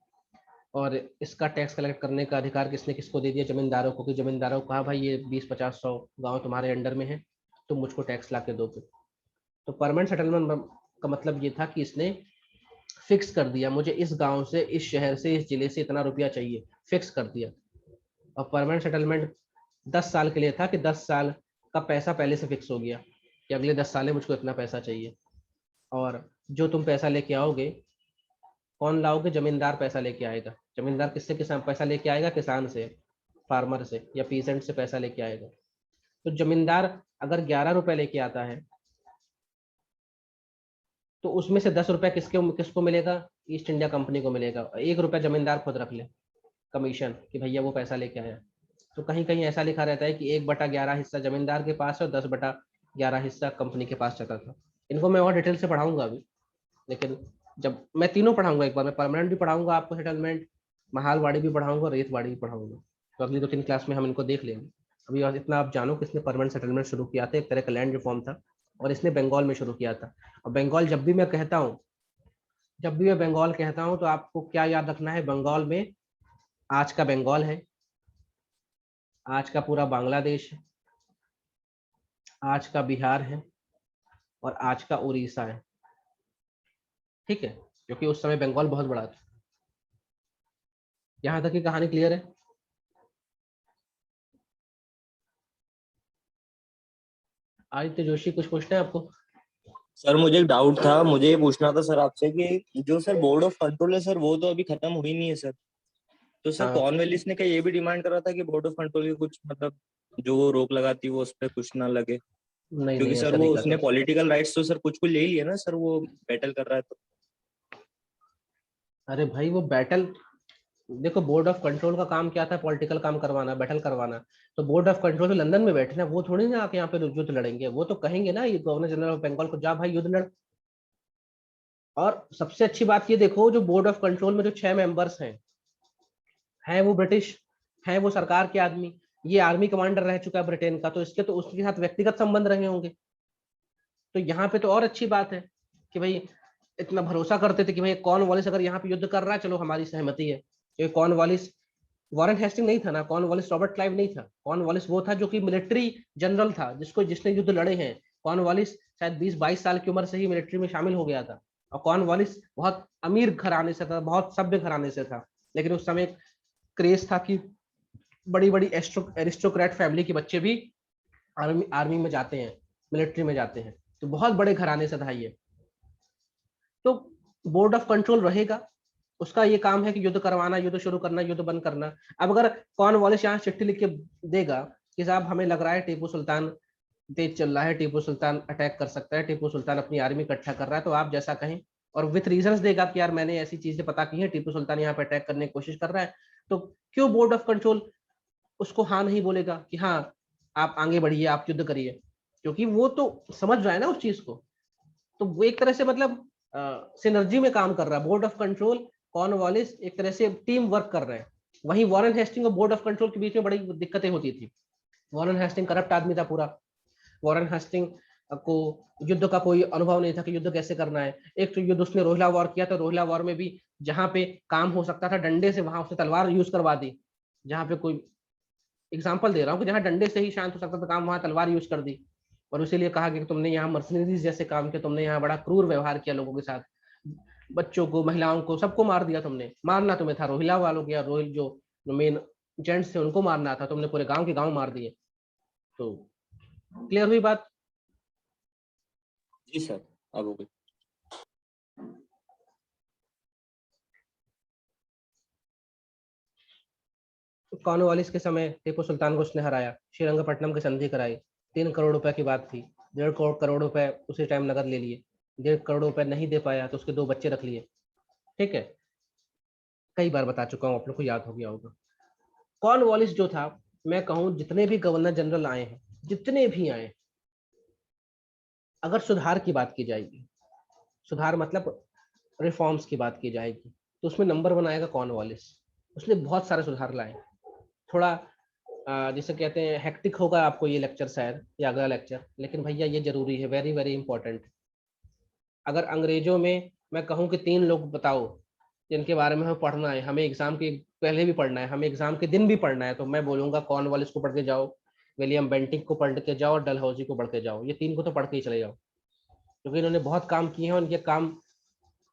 और इसका टैक्स कलेक्ट करने का अधिकार किसने किसको दे दिया? जमींदारों को, कि जमींदारों को कहा भाई ये 20-50-100 गांव तुम्हारे अंडर में है, तुम मुझको टैक्स ला के दो। तो परमानेंट सेटलमेंट का मतलब ये था कि इसने फिक्स कर दिया, मुझे इस गांव से, इस शहर से, इस जिले से इतना रुपया चाहिए, फिक्स कर दिया। और परमानेंट सेटलमेंट 10 साल के लिए था कि 10 साल का पैसा पहले से फिक्स हो गया कि अगले 10 साल में मुझको इतना पैसा चाहिए। और जो तुम पैसा लेके आओगे, कौन लाओगे? जमींदार पैसा लेके आएगा। जमींदार किससे किसान पैसा लेके आएगा? किसान से, फार्मर से या पीसेंट से पैसा लेके आएगा। तो जमींदार अगर 11 रुपए लेके आता है तो उसमें से 10 रुपए किसको मिलेगा? ईस्ट इंडिया कंपनी को मिलेगा। 1 रुपया जमींदार खुद रख ले कमीशन कि भैया वो पैसा लेके आया। तो कहीं कहीं ऐसा लिखा रहता है कि 1/11 हिस्सा जमींदार के पास है और 10/11 हिस्सा कंपनी के पास चला था। इनको मैं और डिटेल से पढ़ाऊंगा अभी, लेकिन जब मैं तीनों पढ़ाऊंगा, एक बार मैं परमानेंट भी पढ़ाऊंगा आपको, सेटलमेंट, महालवाड़ी भी पढ़ाऊंगा, रेतवाड़ी भी पढ़ाऊंगा। तो अगली 2-3 क्लास में हम इनको देख लेंगे। अभी और इतना आप जानो कि इसने परमानेंट सेटलमेंट शुरू किया था, एक तरह का लैंड रिफॉर्म था, और इसने बंगाल में शुरू किया था। और बंगाल जब भी मैं कहता हूँ तो आपको क्या याद रखना है? बंगाल में आज का बंगाल है, आज का पूरा बांग्लादेश है, आज का बिहार है, और आज का उड़ीसा है। ठीक है, क्योंकि उस समय बंगाल बहुत बड़ा था। यहां तक की कहानी क्लियर है? आदित्य जोशी, कुछ पूछना है आपको? सर मुझे एक डाउट था, मुझे ये पूछना था सर आपसे कि जो सर बोर्ड ऑफ कंट्रोल है सर, वो तो अभी खत्म हुई नहीं है सर। तो सर हाँ। कॉर्नवेलिस ने क्या ये भी डिमांड करा था कि बोर्ड ऑफ कंट्रोल की कुछ मतलब जो वो रोक लगाती वो उस पर कुछ ना लगे? नहीं क्योंकि नहीं, सर ऐसा नहीं वो कहा उसने था। पॉलिटिकल राइट्स तो सर कुछ ले लिया ना सर, वो बैटल कर रहा है तो। अरे भाई वो बैटल, देखो बोर्ड ऑफ कंट्रोल का काम क्या था? पॉलिटिकल काम करवाना, बैटल करवाना। तो बोर्ड ऑफ कंट्रोल तो लंदन में बैठे ना, वो थोड़ी ना आके यहाँ पे युद्ध लड़ेंगे। वो तो कहेंगे ना ये गवर्नर जनरल ऑफ बंगाल को, जा भाई युद्ध लड़। और सबसे अच्छी बात ये देखो, जो बोर्ड ऑफ कंट्रोल में जो 6 मेंबर्स हैं वो ब्रिटिश, हैं वो सरकार के आदमी। ये आर्मी कमांडर रह चुका है ब्रिटेन का, तो इसके तो उसके साथ व्यक्तिगत संबंध रहे होंगे। तो यहाँ पे तो और अच्छी बात है कि भाई इतना भरोसा करते थे कि भाई कॉर्नवालिस अगर यहाँ पे युद्ध कर रहा है, चलो हमारी सहमति है। क्योंकि कॉर्नवालिस वॉरेन हेस्टिंग नहीं था ना, कॉर्नवालिस रॉबर्ट क्लाइव नहीं था। कॉर्नवालिस वो था जो कि मिलिट्री जनरल था, जिसने युद्ध लड़े हैं। कॉर्नवालिस शायद 20-22 साल की उम्र से ही मिलिट्री में शामिल हो गया था। और कॉर्नवालिस बहुत अमीर घराने से था, बहुत सभ्य घराने से था। लेकिन उस समय क्रेज था कि बड़ी बड़ी एरिस्टोक्रेट फैमिली के बच्चे भी आर्मी में जाते हैं, मिलिट्री में जाते हैं। तो बहुत बड़े घराने से था ये। तो बोर्ड ऑफ कंट्रोल रहेगा, उसका ये काम है कि युद्ध करवाना, युद्ध शुरू करना, युद्ध बंद करना। अब अगर कॉर्नवालिस यहाँ चिट्ठी लिख के देगा कि साहब हमें लग रहा है टीपू सुल्तान तेज चल रहा है, टीपू सुल्तान अटैक कर सकता है, टीपू सुल्तान अपनी आर्मी इकट्ठा कर रहा है, तो आप जैसा कहें, और विथ रीजंस देगा कि यार मैंने ऐसी चीजें पता की है, टीपू सुल्तान यहाँ पे अटैक करने की कोशिश कर रहा है, तो क्यों बोर्ड ऑफ कंट्रोल उसको हाँ नहीं बोलेगा कि हाँ आप आगे बढ़िए, आप युद्ध करिए? क्योंकि वो तो समझ रहा है ना उस चीज को। तो वो एक तरह से मतलब सिनर्जी में काम कर रहा है। बोर्ड ऑफ कंट्रोल, कॉर्नवालिस एक तरह से टीम वर्क कर रहे हैं। वहीं वॉरेन हेस्टिंग और बोर्ड ऑफ कंट्रोल के बीच में बड़ी दिक्कतें होती थी। वॉरेन हेस्टिंग करप्ट आदमी था पूरा। वॉरेन हेस्टिंग को युद्ध का कोई अनुभव नहीं था कि युद्ध कैसे करना है। एक तो युद्ध उसने रोहिला वॉर किया, तो रोहिला वॉर में भी जहां पे काम हो सकता था डंडे से, वहां उसने तलवार यूज करवा दी। जहां पे कोई एग्जाम्पल दे रहा हूँ कि जहां डंडे से ही शांत हो सकता था काम, वहां तलवार यूज कर दी। और इसीलिए कहा कि तुमने यहाँ मर्सनरीज जैसे काम किया, तुमने यहाँ बड़ा क्रूर व्यवहार किया लोगों के साथ, बच्चों को, महिलाओं को, सबको मार दिया तुमने। मारना तुम्हें था रोहिला वालों के, या रोहिल जो मेन जेंट्स थे उनको मारना था, तुमने पूरे गांव के गांव मार दिए। तो क्लियर हुई बात? जी सर, अब हो गई। कॉर्नवालिस के समय टीपू सुल्तान को उसने हराया, श्रीरंगपट्टनम की संधि कराई। 3 करोड़ रुपए की बात थी, 1.5 करोड़ रुपए उसी टाइम नगद ले लिए। 1.5 करोड़ रुपए नहीं दे पाया तो उसके 2 बच्चे रख लिए। ठीक है, कई बार बता चुका हूँ, आप लोग को याद हो गया होगा। कॉर्नवालिस जो था, मैं कहूँ जितने भी गवर्नर जनरल आए हैं, जितने भी आए, अगर सुधार की बात की जाएगी, सुधार मतलब रिफॉर्म्स की बात की जाएगी, तो उसमें नंबर 1 आएगा कॉर्नवालिस। उसने बहुत सारे सुधार लाए। थोड़ा जिसे कहते हैं हेक्टिक होगा आपको ये लेक्चर शायद, या अगला लेक्चर, लेकिन भैया ये जरूरी है, वेरी वेरी इंपॉर्टेंट। अगर अंग्रेजों में मैं कहूँ कि 3 लोग बताओ जिनके बारे में हमें पढ़ना है, हमें एग्जाम के पहले भी पढ़ना है, हमें एग्जाम के दिन भी पढ़ना है, तो मैं बोलूंगा कॉर्नवालिस को पढ़ के जाओ, विलियम बेंटिक को पढ़ के जाओ और डलहौजी को पढ़ के जाओ। ये 3 को तो पढ़ के ही चले जाओ, क्योंकि इन्होंने बहुत काम किए हैं, उनके काम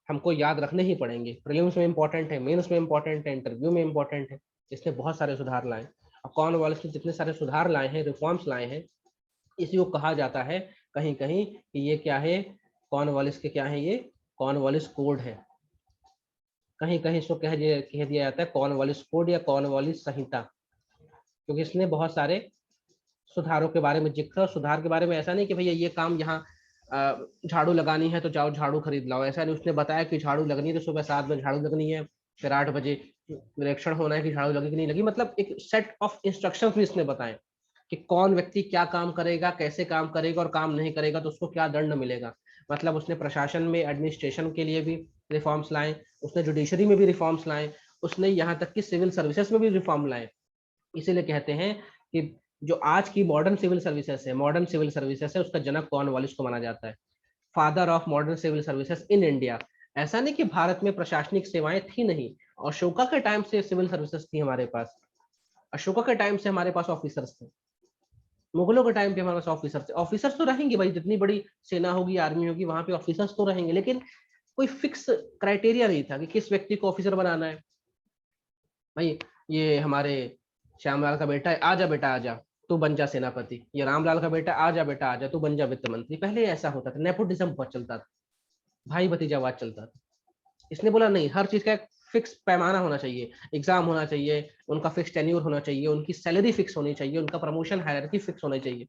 हमको याद रखने ही पड़ेंगे। प्रीलिम्स में इंपॉर्टेंट है, मेंस में इंपॉर्टेंट है, इंटरव्यू में इंपॉर्टेंट है। इसने बहुत सारे सुधार लाए, और कॉर्नवालिस ने जितने सारे सुधार लाए हैं, रिफॉर्म्स लाए हैं, इसी को कहा जाता है कहीं कहीं कि ये क्या है, कॉर्नवालिस के क्या है, ये कॉर्नवालिस कोड है। कहीं कहीं इसको कह दिया जाता है कॉर्नवालिस कोड या कॉर्नवालिस संहिता, क्योंकि इसने बहुत सारे सुधारों के बारे में जिक्र, सुधार के बारे में ऐसा नहीं कि भैया ये काम यहाँ झाड़ू लगानी है तो जाओ झाड़ू खरीद लाओ, ऐसा नहीं। उसने बताया कि झाड़ू लगनी है तो सुबह 7 बजे झाड़ू लगनी है, फिर 8 बजे निरीक्षण होना है कि झाड़ू लगी कि नहीं लगी। मतलब एक सेट ऑफ इंस्ट्रक्शंस भी इसने बताए कि कौन व्यक्ति क्या काम करेगा, कैसे काम करेगा, और काम नहीं करेगा तो उसको क्या दंड मिलेगा। मतलब उसने प्रशासन में एडमिनिस्ट्रेशन के लिए भी रिफॉर्म्स लाए, उसने जुडिशरी में भी रिफॉर्म्स लाए, उसने यहाँ तक कि सिविल सर्विसेज में भी रिफॉर्म लाए। इसीलिए कहते हैं कि जो आज की मॉडर्न सिविल सर्विसेज है, उसका जनक कॉर्नवालिस को माना जाता है, father of modern civil services in India. ऐसा नहीं कि भारत में प्रशासनिक सेवाएं थी नहीं, अशोका के टाइम से सिविल सर्विसेज थी हमारे पास, अशोका के टाइम से हमारे पास ऑफिसर्स थे, मुगलों के टाइम पे हमारे पास ऑफिसर्स तो रहेंगे भाई, जितनी बड़ी सेना होगी, आर्मी होगी, वहां पे ऑफिसर्स तो रहेंगे, लेकिन कोई फिक्स क्राइटेरिया नहीं था कि किस व्यक्ति को ऑफिसर बनाना है। भाई ये हमारे श्यामलाल का बेटा है, आजा बेटा आजा तू बन जा सेनापति, ये रामलाल का बेटा, आजा बेटा आजा तू बन जा वित्त मंत्री। पहले ऐसा होता था, नेपोटिज्म बहुत चलता था, भाई भतीजावाद चलता था। इसने बोला नहीं, हर चीज का एक फिक्स पैमाना होना चाहिए, एग्जाम होना चाहिए, उनका फिक्स टेन्योर होना चाहिए, उनकी सैलरी फिक्स होनी चाहिए, उनका प्रमोशन हायरार्की फिक्स होना चाहिए,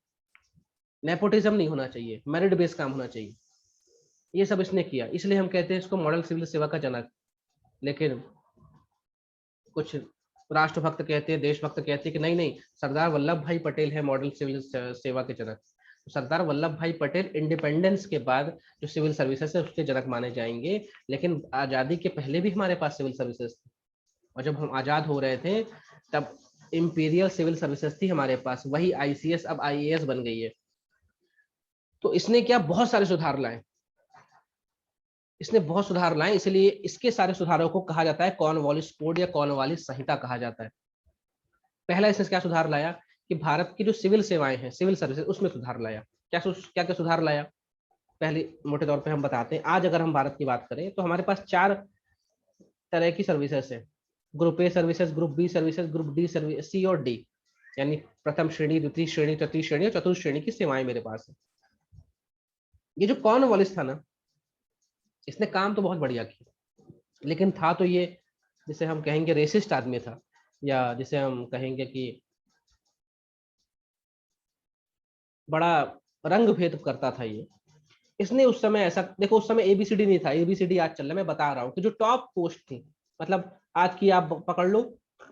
नेपोटिज्म नहीं होना चाहिए, मेरिट बेस्ड काम होना चाहिए। ये सब इसने किया, इसलिए हम कहते हैं इसको मॉडल सिविल सेवा का जनक। लेकिन कुछ राष्ट्रभक्त कहते हैं, देशभक्त कहते हैं कि नहीं नहीं, सरदार वल्लभ भाई पटेल है मॉडल सिविल सेवा के जनक। सरदार वल्लभ भाई पटेल इंडिपेंडेंस के बाद जो सिविल सर्विसेज है उसके जनक माने जाएंगे, लेकिन आजादी के पहले भी हमारे पास सिविल सर्विसेज थी, और जब हम आजाद हो रहे थे तब इंपीरियल सिविल सर्विसेज थी हमारे पास, वही आईसीएस अब आईएएस बन गई है। तो इसने क्या, बहुत सारे सुधार लाए, इसने बहुत सुधार लाए, इसलिए इसके सारे सुधारों को कहा जाता है कॉर्नवालिस कोड या कॉर्नवालिस संहिता कहा जाता है। पहला इसने क्या सुधार लाया कि भारत की जो सिविल सेवाएं हैं, सिविल सर्विसेज, उसमें सुधार लाया। क्या क्या सुधार लाया, पहले मोटे तौर पे हम बताते हैं। आज अगर हम भारत की बात करें तो हमारे पास 4 तरह की सर्विसेज है, group A services, group B services, group D service, C और डी, यानी प्रथम श्रेणी, द्वितीय श्रेणी, तृतीय श्रेणी और चतुर्थ श्रेणी की सेवाएं मेरे पास है। ये जो कॉर्नवालिस था ना, इसने काम तो बहुत बढ़िया किया, लेकिन था तो ये, जिसे हम कहेंगे रेसिस्ट आदमी था, या जिसे हम कहेंगे कि बड़ा रंग भेद करता था ये। इसने उस समय ऐसा, देखो उस समय एबीसीडी नहीं था, एबीसीडी आज चल रहा है, मैं बता रहा हूँ कि जो टॉप पोस्ट थी, मतलब आज की आप पकड़ लो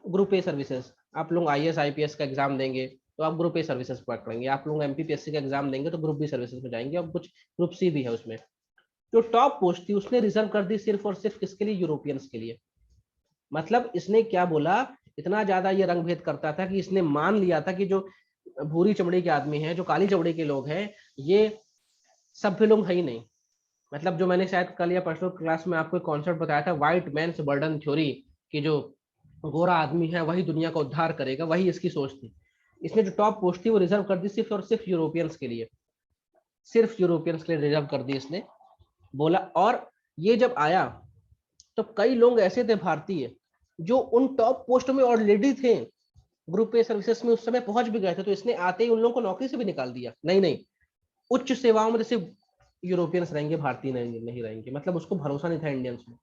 ग्रुप ए सर्विसेज, आप लोग आईएएस आईपीएस का एग्जाम देंगे तो आप ग्रुप ए सर्विसेज पकड़ेंगे, आप लोग एमपीपीएससी का एग्जाम देंगे तो ग्रुप बी सर्विसेज में जाएंगे, और कुछ ग्रुप सी भी है उसमें। जो टॉप पोस्ट थी उसने रिजर्व कर दी सिर्फ और सिर्फ किसके लिए, यूरोपियंस के लिए। मतलब इसने क्या बोला, इतना ज्यादा ये रंग भेद करता था कि इसने मान लिया था कि जो भूरी चमड़ी के आदमी हैं, जो काली चमड़ी के लोग हैं, ये सभ्य लोग है ही नहीं। मतलब जो मैंने शायद कल या परसों क्लास में आपको कॉन्सेप्ट बताया था, व्हाइट मैन्स बर्डन थ्योरी, कि जो गोरा आदमी है वही दुनिया का उद्धार करेगा, वही इसकी सोच थी। इसने जो टॉप पोस्ट थी वो रिजर्व कर दी सिर्फ और सिर्फ यूरोपियंस के लिए, सिर्फ यूरोपियंस के लिए रिजर्व कर दी इसने, बोला। और ये जब आया तो कई लोग ऐसे थे भारतीय जो उन टॉप पोस्ट में ऑलरेडी थे, ग्रुप ए सर्विसेज में उस समय पहुंच भी गए थे, तो इसने आते ही उन लोगों को नौकरी से भी निकाल दिया। नहीं नहीं, उच्च सेवाओं में जैसे यूरोपियंस रहेंगे, भारतीय नहीं रहेंगे। मतलब उसको भरोसा नहीं था इंडियंस में,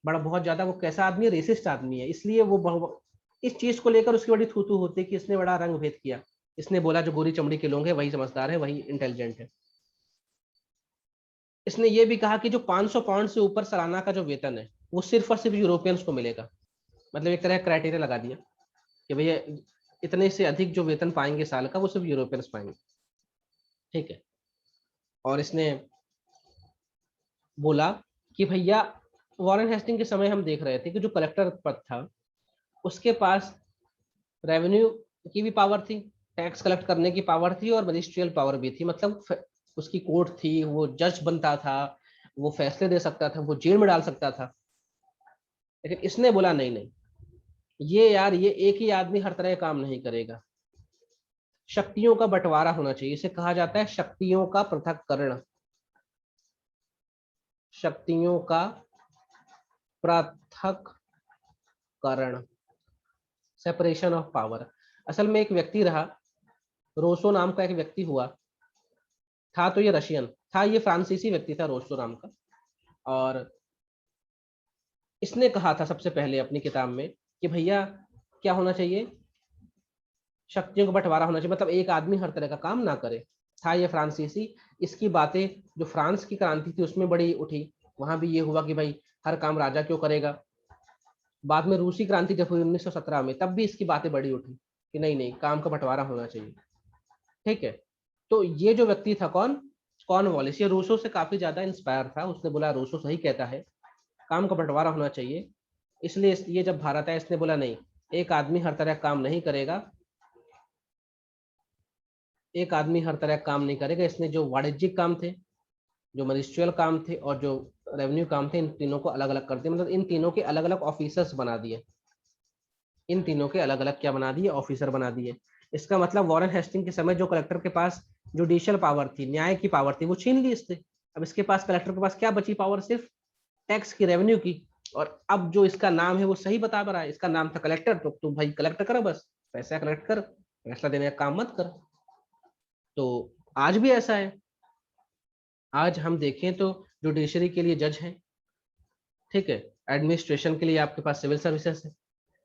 बड़ा बहुत ज्यादा। वो कैसा आदमी है, रेसिस्ट आदमी है, इसलिए वो इस चीज को लेकर उसकी बड़ी थू होती है कि इसने बड़ा रंग भेद किया। इसने बोला जो गोरी चमड़ी के लोग हैं वही समझदार है, वही इंटेलिजेंट है। इसने ये भी कहा कि जो 500 पाउंड से ऊपर सालाना का जो वेतन है वो सिर्फ और सिर्फ यूरोपियंस को मिलेगा। मतलब एक तरह क्राइटेरिया लगा दिया कि भैया इतने से अधिक जो वेतन पाएंगे साल का वो सिर्फ यूरोपियंस पाएंगे, ठीक है। और इसने बोला कि भैया वॉरेन हेस्टिंग के समय हम देख रहे थे कि जो कलेक्टर पद था उसके पास रेवेन्यू की भी पावर थी, टैक्स कलेक्ट करने की पावर थी, और मिनिस्ट्रियल पावर भी थी। मतलब उसकी कोर्ट थी, वो जज बनता था, वो फैसले दे सकता था, वो जेल में डाल सकता था। लेकिन इसने बोला नहीं नहीं, ये यार ये एक ही आदमी हर तरह का काम नहीं करेगा, शक्तियों का बंटवारा होना चाहिए। इसे कहा जाता है शक्तियों का पृथक्करण, शक्तियों का पृथक्करण, सेपरेशन ऑफ पावर। असल में एक व्यक्ति रहा, रोसो नाम का एक व्यक्ति हुआ था, तो ये रशियन था, ये फ्रांसीसी व्यक्ति था रोसो नाम का, और इसने कहा था सबसे पहले अपनी किताब में कि भैया क्या होना चाहिए, शक्तियों का बंटवारा होना चाहिए, मतलब एक आदमी हर तरह का काम ना करे। था ये फ्रांसीसी, इसकी बातें जो फ्रांस की क्रांति थी उसमें बड़ी उठी, वहां भी ये हुआ कि भाई हर काम राजा क्यों करेगा। बाद में रूसी क्रांति जब हुई 1917 में, तब भी इसकी बातें बड़ी उठी कि नहीं नहीं काम का बंटवारा होना चाहिए। ठीक है, तो ये जो व्यक्ति था कॉर्नवालिस, ये रूसो से काफी ज्यादा इंस्पायर था, उसने बोला रूसो सही कहता है, काम का बंटवारा होना चाहिए। इसलिए ये जब भारत आया इसने बोला नहीं, एक आदमी हर तरह काम नहीं करेगा, एक आदमी हर तरह काम नहीं करेगा। इसने जो वाणिज्यिक काम थे, जो मजिस्ट्रियल काम थे और जो रेवेन्यू काम थे, इन तीनों को अलग अलग कर दिया, मतलब इन तीनों के अलग अलग ऑफिसर्स बना दिए, इन तीनों के अलग अलग क्या बना दिए, ऑफिसर बना दिए। इसका मतलब वॉरेन हेस्टिंग के समय जो कलेक्टर के पास जुडिशियल पावर थी, न्याय की पावर थी, वो छीन ली इससे। अब इसके पास, कलेक्टर के पास क्या बची पावर, सिर्फ टैक्स की, रेवेन्यू की। और अब जो इसका नाम है वो सही बता रहा है, इसका नाम था कलेक्टर, तो तुम भाई कलेक्ट करो, बस पैसा कलेक्ट कर, फैसला देने का काम मत कर। तो आज भी ऐसा है, आज हम देखें तो जुडिशरी के लिए जज हैं, ठीक है, एडमिनिस्ट्रेशन के लिए आपके पास सिविल सर्विसेज है,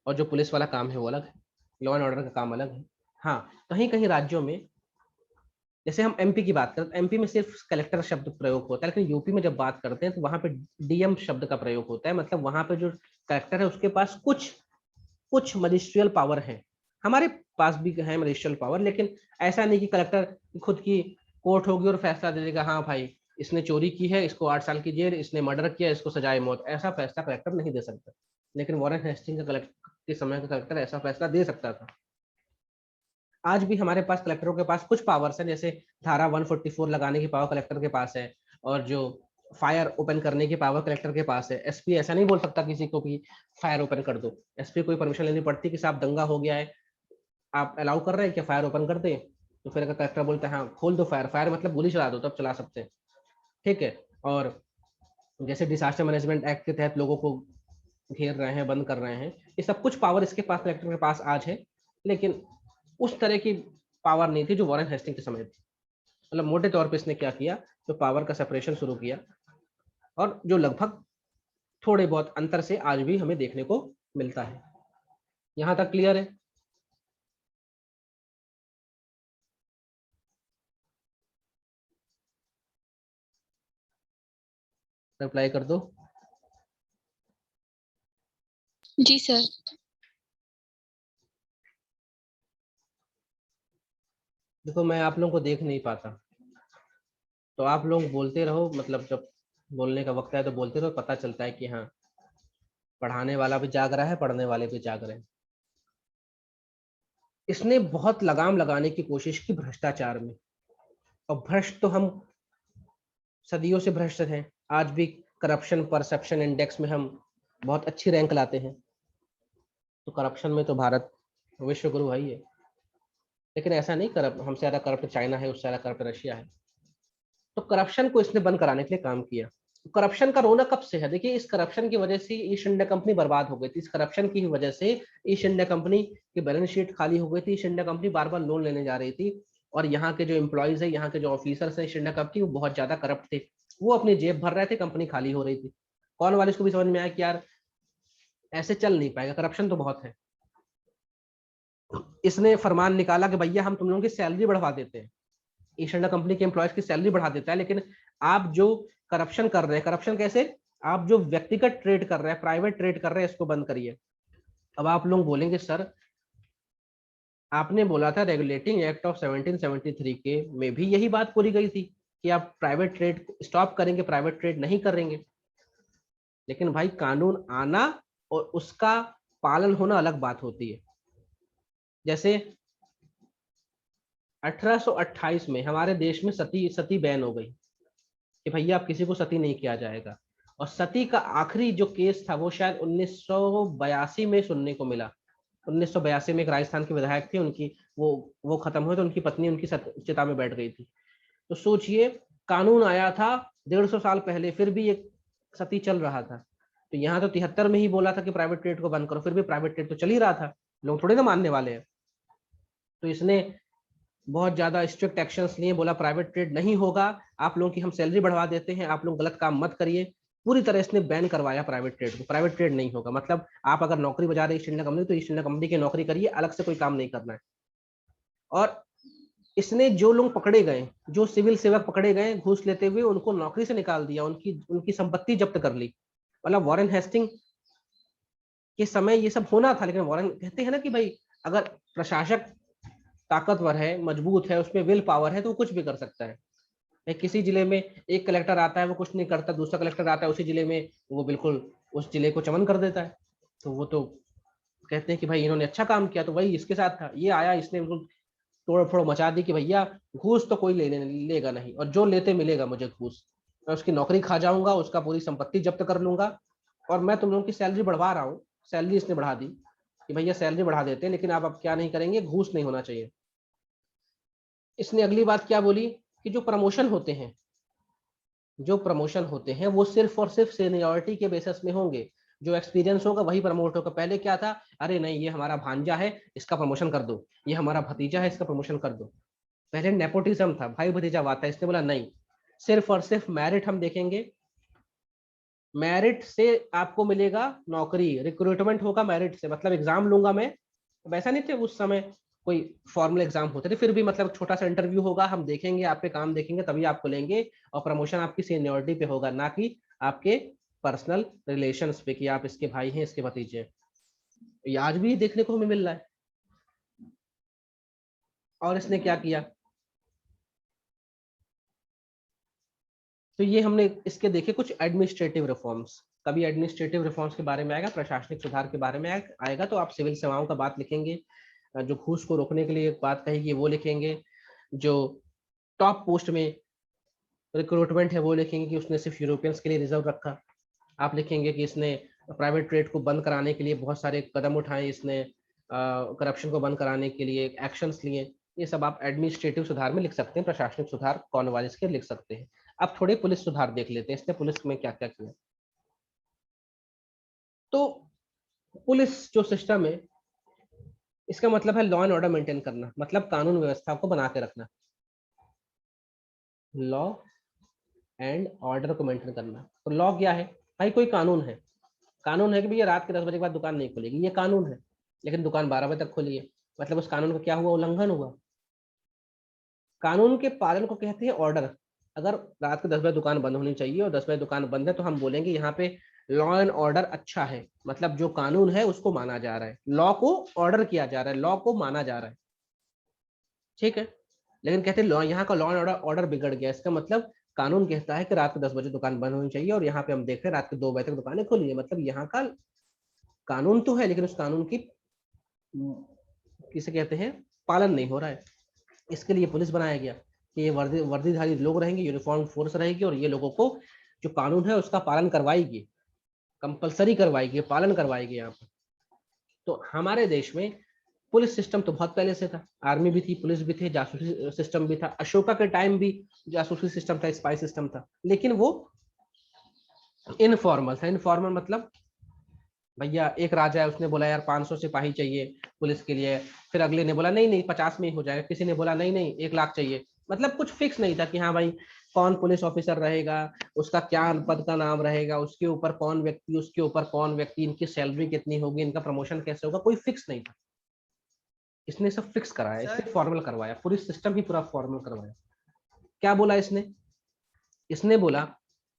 और जो पुलिस वाला काम है वो अलग है, लॉ एंड ऑर्डर का काम अलग है। हाँ, कहीं कहीं राज्यों में, जैसे हम एमपी की बात करें तो एमपी में सिर्फ कलेक्टर शब्द प्रयोग होता है, लेकिन यूपी में जब बात करते हैं तो वहां पे डीएम शब्द का प्रयोग होता है, मतलब वहां पे जो कलेक्टर है उसके पास कुछ मजिस्ट्रियल पावर है। हमारे पास भी है मजिस्ट्रियल पावर, लेकिन ऐसा नहीं कि कलेक्टर खुद की कोर्ट होगी और फैसला दे देगा, हाँ भाई इसने चोरी की है, इसको 8 साल की जेल, इसने मर्डर किया, इसको सजाए मौत, ऐसा फैसला कलेक्टर नहीं दे सकता। लेकिन वॉरेन हेस्टिंग का कलेक्टर के समय का कलेक्टर ऐसा फैसला दे सकता था। आज भी हमारे पास कलेक्टरों के पास कुछ पावर्स हैं, जैसे धारा 144 लगाने की पावर कलेक्टर के पास है, और जो फायर ओपन करने की पावर कलेक्टर के पास है। एसपी ऐसा नहीं बोल सकता किसी को कि फायर ओपन कर दो, एसपी कोई परमिशन लेनी पड़ती कि साहब दंगा हो गया है, आप अलाउ कर रहे हैं कि फायर ओपन कर दें, तो फिर अगर कलेक्टर बोलते हैं हाँ खोल दो फायर, फायर मतलब गोली चला दो, तब चला सकते हैं। ठीक है, और जैसे डिजास्टर मैनेजमेंट एक्ट के तहत लोगों को घेर रहे हैं, बंद कर रहे हैं, ये सब कुछ पावर इसके पास, कलेक्टर के पास आज है, लेकिन उस तरह की पावर नहीं थी जो वॉरेन हेस्टिंग के समय थी। मतलब मोटे तौर पे इसने क्या किया, तो पावर का सेपरेशन शुरू किया, और जो लगभग थोड़े बहुत अंतर से आज भी हमें देखने को मिलता है। यहां तक क्लियर है? रिप्लाई कर दो। जी सर। देखो मैं आप लोगों को देख नहीं पाता, तो आप लोग बोलते रहो, मतलब जब बोलने का वक्त है तो बोलते रहो, पता चलता है कि हाँ पढ़ाने वाला भी जाग रहा है, पढ़ने वाले भी जाग रहे हैं। इसने बहुत लगाम लगाने की कोशिश की भ्रष्टाचार में, और भ्रष्ट तो हम सदियों से भ्रष्ट हैं, आज भी करप्शन परसेप्शन इंडेक्स में हम बहुत अच्छी रैंक लाते हैं, तो करप्शन में तो भारत विश्व गुरु है ही है। लेकिन ऐसा नहीं, करप्ट हमसे ज्यादा करप्ट चाइना है, उससे ज्यादा करप्ट रशिया है। तो करप्शन को इसने बंद कराने के लिए काम किया। करप्शन का रोना कब से है, देखिए इस करप्शन की वजह से ईस्ट इंडिया कंपनी बर्बाद हो गई थी, इस करप्शन की वजह से ईस्ट इंडिया कंपनी की बैलेंस शीट खाली हो गई थी, ईस्ट इंडिया कंपनी बार बार लोन लेने जा रही थी, और यहाँ के जो एम्प्लॉयज है, यहाँ के जो ऑफिसर्स है ईस्ट इंडिया कंपनी, वो बहुत ज्यादा करप्ट थे, वो अपनी जेब भर रहे थे, कंपनी खाली हो रही थी। कौन वाले को भी समझ में आया कि यार ऐसे चल नहीं पाएगा, करप्शन तो बहुत है। इसने फरमान निकाला कि भैया हम तुम लोगों की सैलरी बढ़वा देते हैं, ईस्ट इंडिया कंपनी के एम्प्लॉयज की सैलरी बढ़ा देता है, लेकिन आप जो करप्शन कर रहे हैं, करप्शन कैसे, आप जो व्यक्तिगत ट्रेड कर रहे हैं, प्राइवेट ट्रेड कर रहे हैं, इसको बंद करिए। अब आप लोग बोलेंगे सर आपने बोला था रेगुलेटिंग एक्ट ऑफ 1773 के में भी यही बात पूरी गई थी कि आप प्राइवेट ट्रेड स्टॉप करेंगे, प्राइवेट ट्रेड नहीं करेंगे। लेकिन भाई कानून आना और उसका पालन होना अलग बात होती है। जैसे 1828 में हमारे देश में सती बैन हो गई कि भैया आप किसी को सती नहीं किया जाएगा, और सती का आखिरी जो केस था वो शायद 1982 में सुनने को मिला। 1982 में एक राजस्थान के विधायक थे, उनकी वो खत्म हुए तो उनकी पत्नी उनकी चिता में बैठ गई थी। तो सोचिए, कानून आया था 150 साल पहले, फिर भी एक सती चल रहा था। तो यहाँ तो 73 में ही बोला था कि प्राइवेट ट्रेड को बंद करो, फिर भी प्राइवेट ट्रेड तो चल ही रहा था, लोग थोड़े ना मानने वाले हैं। तो इसने बहुत ज्यादा स्ट्रिक्ट एक्शंस लिए, बोला प्राइवेट ट्रेड नहीं होगा, आप लोगों की हम सैलरी बढ़वा देते हैं, आप लोग गलत काम मत करिए। पूरी तरह इसने बैन करवाया प्राइवेट ट्रेड को, प्राइवेट ट्रेड नहीं होगा। मतलब आप अगर नौकरी बजा रहे ईस्ट इंडिया कंपनी तो ईस्ट इंडिया कंपनी की नौकरी करिए, अलग से कोई काम नहीं करना है। और इसने जो लोग पकड़े गए, जो सिविल सेवक पकड़े गए घूस लेते हुए, उनको नौकरी से निकाल दिया, उनकी संपत्ति जब्त कर ली। मतलब वॉरेन हेस्टिंग के समय ये सब होना था, लेकिन वॉरेन कहते हैं ना कि भाई अगर प्रशासक ताकतवर है, मजबूत है, उसमें विल पावर है तो वो कुछ भी कर सकता है। किसी जिले में एक कलेक्टर आता है वो कुछ नहीं करता, दूसरा कलेक्टर आता है उसी जिले में, वो बिल्कुल उस जिले को चमन कर देता है। तो वो तो कहते हैं कि भाई इन्होंने अच्छा काम किया। तो वही इसके साथ था, ये आया, इसने बिल्कुल तोड़ फोड़ मचा दी कि भैया घूस तो कोई लेगा नहीं, और जो लेते मिलेगा मुझे घूस, मैं उसकी नौकरी खा जाऊंगा, उसका पूरी संपत्ति जब्त कर लूंगा, और मैं तुम लोगों की सैलरी बढ़वा रहा हूँ। सैलरी इसने बढ़ा दी कि भैया सैलरी बढ़ा देते हैं, लेकिन आप अब क्या नहीं करेंगे, घूस नहीं होना चाहिए। इसने अगली बात क्या बोली कि जो प्रमोशन होते हैं वो सिर्फ और सिर्फ सीनियरिटी के बेसिस में होंगे, जो एक्सपीरियंस होगा वही प्रमोट होगा। पहले क्या था, अरे नहीं ये हमारा भांजा है इसका प्रमोशन कर दो, ये हमारा भतीजा है इसका प्रमोशन कर दो। पहले नेपोटिज्म था, भाई भतीजावाद था। इसने बोला नहीं, सिर्फ और सिर्फ मेरिट हम देखेंगे, मेरिट से आपको मिलेगा नौकरी, रिक्रूटमेंट होगा मेरिट से। मतलब एग्जाम लूंगा मैं, वैसा नहीं थे उस समय कोई फॉर्मल एग्जाम होते थे, फिर भी मतलब छोटा सा इंटरव्यू होगा, हम देखेंगे आप पे काम देखेंगे तभी आपको लेंगे, और प्रमोशन आपकी सीनियरिटी पे होगा, ना कि आपके पर्सनल रिलेशंस पे कि आप इसके भाई हैं इसके भतीजे हैं। ये आज भी देखने को हमें मिल रहा है। और इसने क्या किया, तो ये हमने इसके देखे कुछ एडमिनिस्ट्रेटिव रिफॉर्म्स। कभी एडमिनिस्ट्रेटिव रिफॉर्म्स के बारे में आएगा, प्रशासनिक सुधार के बारे में आएगा, तो आप सिविल सेवाओं का बात लिखेंगे, जो घूस को रोकने के लिए एक बात कहेगी वो लिखेंगे, जो टॉप पोस्ट में रिक्रूटमेंट है वो लिखेंगे कि उसने सिर्फ यूरोपियंस के लिए रिजर्व रखा। आप लिखेंगे कि इसने प्राइवेट ट्रेड को बंद कराने के लिए बहुत सारे कदम उठाए, इसने करप्शन को बंद कराने के लिए एक्शंस लिए। ये सब आप एडमिनिस्ट्रेटिव सुधार में लिख सकते हैं, प्रशासनिक सुधार कॉर्नवालिस के लिख सकते हैं। अब थोड़े पुलिस सुधार देख लेते हैं, इसने पुलिस में क्या क्या किया। तो पुलिस जो सिस्टम है, इसका मतलब है लॉ एंड ऑर्डर मेंटेन करना, मतलब कानून व्यवस्था को बना के रखना, लॉ एंड ऑर्डर को मेंटेन करना। तो लॉ क्या है भाई, कोई कानून है, कानून है कि भैया रात के 10 बजे के बाद दुकान नहीं खुलेगी, ये कानून है, लेकिन दुकान 12 बजे तक खुली है, मतलब उस कानून का क्या हुआ, उल्लंघन हुआ। कानून के पालन को कहते हैं ऑर्डर। अगर रात के 10 बजे दुकान बंद होनी चाहिए और 10 बजे दुकान बंद है, तो हम बोलेंगे यहाँ पे लॉ एंड ऑर्डर अच्छा है, मतलब जो कानून है उसको माना जा रहा है, लॉ को ऑर्डर किया जा रहा है, लॉ को माना जा रहा है, ठीक है। लेकिन कहते हैं लॉ, यहाँ का लॉ एंड ऑर्डर बिगड़ गया, इसका मतलब कानून कहता है कि रात के 10 बजे दुकान बंद होनी चाहिए, और यहाँ पे हम देख रहे हैं रात के 2 बजे तक दुकानें खुली है। मतलब यहाँ का कानून तो है, लेकिन उस कानून की किसे कहते हैं, पालन नहीं हो रहा है। इसके लिए पुलिस बनाया गया कि ये वर्दीधारी लोग रहेंगे, यूनिफॉर्म फोर्स रहेगी, और ये लोगों को जो कानून है उसका पालन करवाएगी, कंपलसरी करवाएगी, पालन करवाएगी यहाँ पर। तो हमारे देश में पुलिस सिस्टम तो बहुत पहले से था, आर्मी भी थी, पुलिस भी थे, जासूसी सिस्टम भी था। अशोका के टाइम भी जासूसी सिस्टम था, स्पाई सिस्टम था, लेकिन वो इनफॉर्मल था। इनफॉर्मल मतलब भैया एक राजा है, उसने बोला यार 500 सिपाही चाहिए पुलिस के लिए, फिर अगले ने बोला नहीं नहीं 50 में ही हो जाएगा, किसी ने बोला नहीं नहीं 1 लाख चाहिए। मतलब कुछ फिक्स नहीं था कि हाँ भाई कौन पुलिस ऑफिसर रहेगा, उसका क्या पद का नाम रहेगा, उसके ऊपर कौन व्यक्ति, उसके ऊपर कौन व्यक्ति, इनकी सैलरी कितनी होगी, इनका प्रमोशन कैसे होगा, कोई फिक्स नहीं था। इसने सब फिक्स कराया, इसने फॉर्मल करवाया, पूरी सिस्टम ही पूरा फॉर्मल करवाया। क्या बोला इसने बोला,